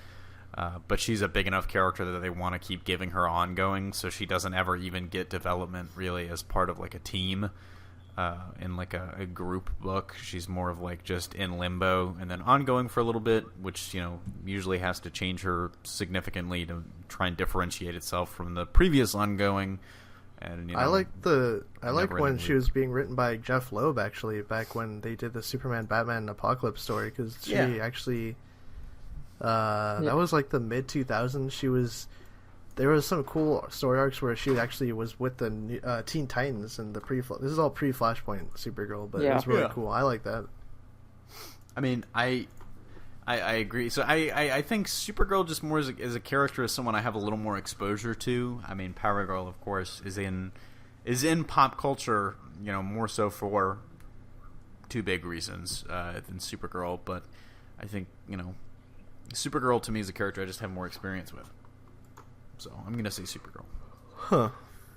But she's a big enough character that they want to keep giving her ongoing, so she doesn't ever even get development really as part of like a team. In like a group book, she's more of like just in limbo and then ongoing for a little bit, which usually has to change her significantly to try and differentiate itself from the previous ongoing. And I like never when ending she was being written by Jeff Loeb, actually, back when they did the Superman, Batman, Apocalypse story, because she actually that was like the mid 2000s. There was some cool story arcs where she actually was with the Teen Titans and the this is all pre-Flashpoint Supergirl, but it was really cool. I like that. I mean, I agree. So I think Supergirl just more as a character, as someone I have a little more exposure to. I mean, Power Girl, of course, is in pop culture, more so for two big reasons than Supergirl. But I think Supergirl to me is a character I just have more experience with. So I'm going to say Supergirl. Huh.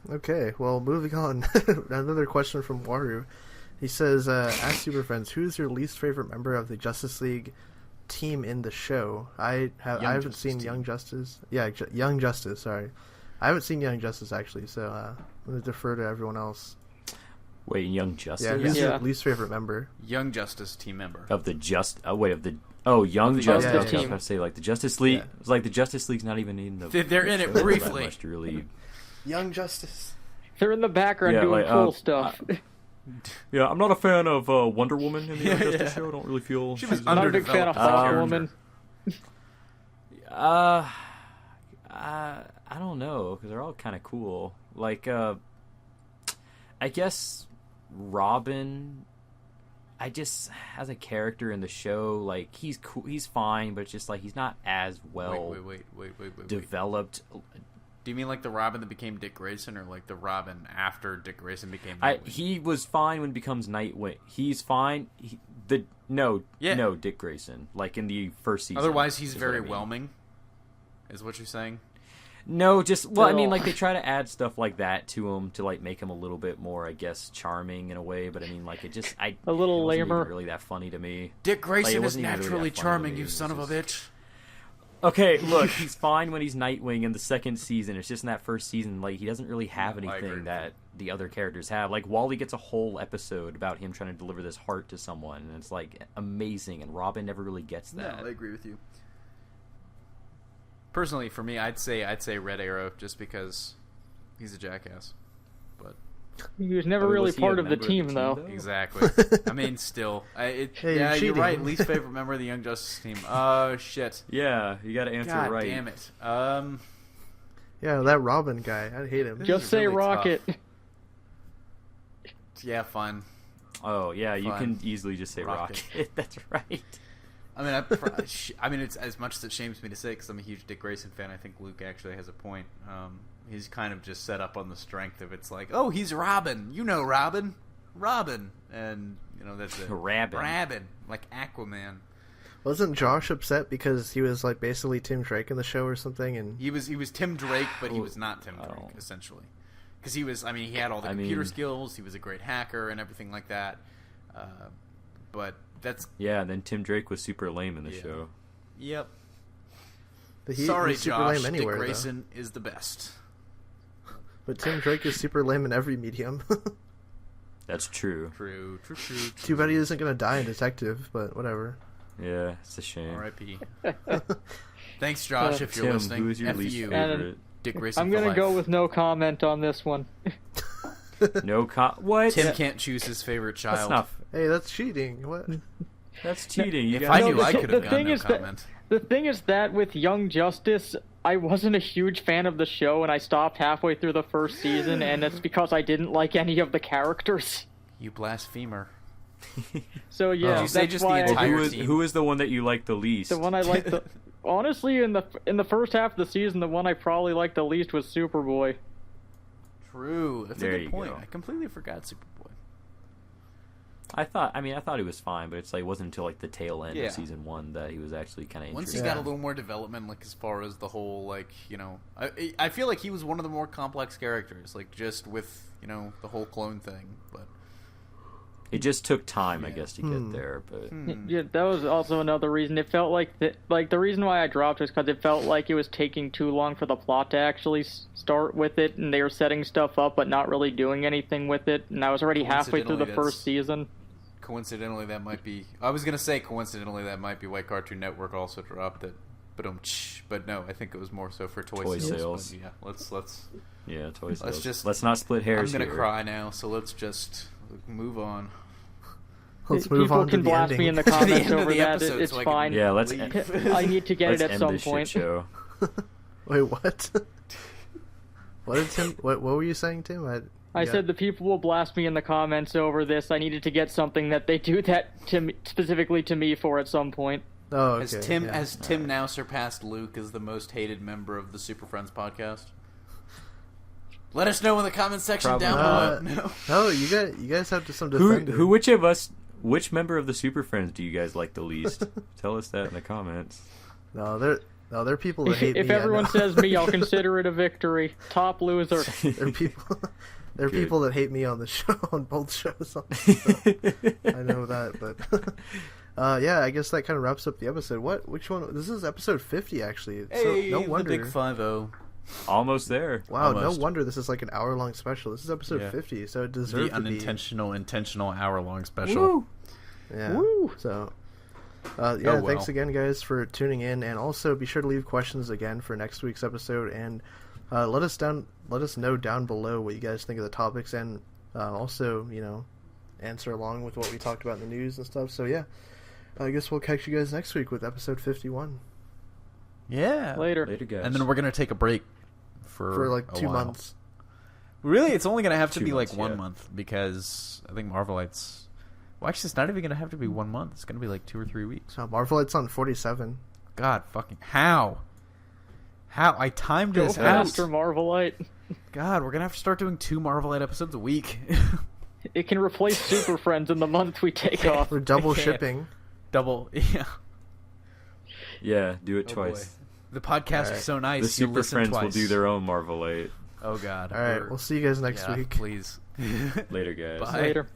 Okay, well, moving on. Another question from Waru. He says, ask Superfriends, who's your least favorite member of the Justice League team in the show? I haven't seen Young Justice. Yeah, Young Justice, sorry. I haven't seen Young Justice, actually, so I'm going to defer to everyone else. Wait, Young Justice? Yeah, who's your least favorite member? Young Justice team member. Of the Young Justice. yeah, I was yeah. about to say, like, the Justice League. Yeah. It's like the Justice League's not even in the... They're in it show briefly. that much to really... Young Justice. They're in the background Yeah, doing like, cool stuff. Yeah, I'm not a fan of Wonder Woman in the Justice show. I don't really feel She was she's I'm not a big fan of underdeveloped Woman. I don't know, because they're all kind of cool. Like, I guess Robin, as a character in the show, like, he's cool, he's fine, but it's just, like, he's not as well Wait. developed. Do you mean like the Robin that became Dick Grayson, or like the Robin after Dick Grayson became Nightwing? He was fine when he becomes Nightwing. He's fine. No, Dick Grayson, like in the first season. Otherwise, he's is very what I mean. whelming, is what you're saying? No, I mean, like, they try to add stuff like that to him to, like, make him a little bit more, I guess, charming in a way, but I mean, like, it just, a little it wasn't lamer. even really that funny to me. Dick Grayson Like, it is wasn't even really naturally that funny to charming, me. you It was son of a just- bitch. Okay, look, he's fine when he's Nightwing in the second season. It's just in that first season, like, he doesn't really have No, I agree anything with that the other characters have. Like, Wally gets a whole episode about him trying to deliver this heart to someone, and it's, like, amazing, and Robin never really gets that. No, I agree with you. Personally, for me, I'd say Red Arrow, just because he's a jackass. But He was never I mean, really was he a part of the member team, though. exactly. I mean, still, Hey, yeah, you're you're right. cheating. Least favorite member of the Young Justice team. Oh shit! Yeah, you gotta answer God right. damn it. Yeah, that Robin guy, I hate him. Just is say really Rocket. Yeah, fine. Oh, yeah, you Fine. can easily just say Rocket. Rocket. That's right. I mean, I mean, it's as much as it shames me to say, because I'm a huge Dick Grayson fan. I think Luke actually has a point. He's kind of just set up on the strength of it's like, oh, he's Robin. You know Robin, and you know that's it. Rabin, like Aquaman. Wasn't Josh upset because he was like basically Tim Drake in the show or something? And He was Tim Drake, but he Oh, was not Tim Drake oh. essentially, because he was. I mean, he had all the computer skills. He was a great hacker and everything like that. But that's Yeah, and then Tim Drake was super lame in the Yeah. show. yep. Sorry, Sorry, super Josh. lame anywhere, Dick though. Grayson is the best. But Tim Drake is super lame in every medium. That's true. True. Too bad he isn't gonna die in Detective, but whatever. Yeah, it's a shame. R.I.P. Thanks, Josh, if you're Tim, listening. who is your F least you. favorite? Dick Grayson I'm for gonna life. go with no comment on this one. What? Tim can't choose his favorite That's child. not. Hey, that's cheating. What? That's cheating. You If guys- I knew, the I thi- could the have gotten thing no is that- comment. The thing is that with Young Justice, I wasn't a huge fan of the show, and I stopped halfway through the first season, and it's because I didn't like any of the characters. You blasphemer. So yeah, Did you say that's just the why entire who is the one that you like the least? the one I liked the honestly in the first half of the season, the one I probably liked the least was Superboy. True. That's There a good you point. go. I completely forgot Superboy. I thought he was fine, but it's like it wasn't until like the tail end Yeah. of season 1 that he was actually kind of Once he interesting. got a little more development, like as far as the whole, like, you know, I feel like he was one of the more complex characters, like just with, you know, the whole clone thing. But It just took time, I Yeah. guess, to get there. But Yeah, that was also another reason. It felt like the reason why I dropped was because it felt like it was taking too long for the plot to actually start with it, and they were setting stuff up but not really doing anything with it. And I was already halfway through the Coincidentally, first season. coincidentally, that might be. I was gonna say coincidentally that might be why Cartoon Network also dropped it. But no, I think it was more so for toy sales. But yeah, let's. yeah, toy sales. just- Let's not split hairs I'm gonna here. cry now, so let's just move on. Let's move People on to can the blast ending. me in the To the comments end of over the that. episode It's so I can fine. Yeah, let's leave. I need to get let's it at end some this point. shit show. Wait, what? What did Tim? What were you saying, Tim? I said the people will blast me in the comments over this. I needed to get something that they do that specifically to me for at some point. Oh, okay. Has Tim now surpassed Luke as the most hated member of the Super Friends podcast? Let us know in the comment section Probably down below. not. No, you guys have to some defender. Which member of the Super Friends do you guys like the least? Tell us that in the comments. No, they're people that hate If me. I everyone know. says me, I'll consider it a victory. Top loser. They're people. They're Good. people that hate me on the show, on both shows. So I know that, but yeah, I guess that kind of wraps up the episode. Which one? This is episode 50, actually. Hey, so no wonder. the big 5-0. Almost there. Wow, Almost. no wonder this is like an hour-long special. This is episode Yeah. 50, so it The deserves to be. intentional hour-long special. Woo! Yeah. Woo! So, yeah, Oh, well. thanks again, guys, for tuning in, and also be sure to leave questions again for next week's episode, and let us know down below what you guys think of the topics, and also, answer along with what we talked about in the news and stuff. So yeah, I guess we'll catch you guys next week with episode 51. Yeah. Later, guys. And then we're gonna take a break For like a 2 while. months. Really, it's only gonna have to 2 be like months, 1 yeah. month because I think Marvelites. Well, actually, it's not even gonna have to be 1 month. It's gonna be like 2 or 3 weeks. So Marvelites on 47. God fucking how? I timed go this out. faster, Marvelite. God, we're gonna have to start doing 2 Marvelite episodes a week. It can replace Super Friends in the month we take off. We're double can't. shipping. Double, yeah. Yeah, do it Oh, twice. boy. The podcast Alright. is so The nice. You Super listen Friends twice. will do their own Marvelite. Oh God. All right, we'll see you guys next yeah, week. Please. Later, guys. Bye. Later.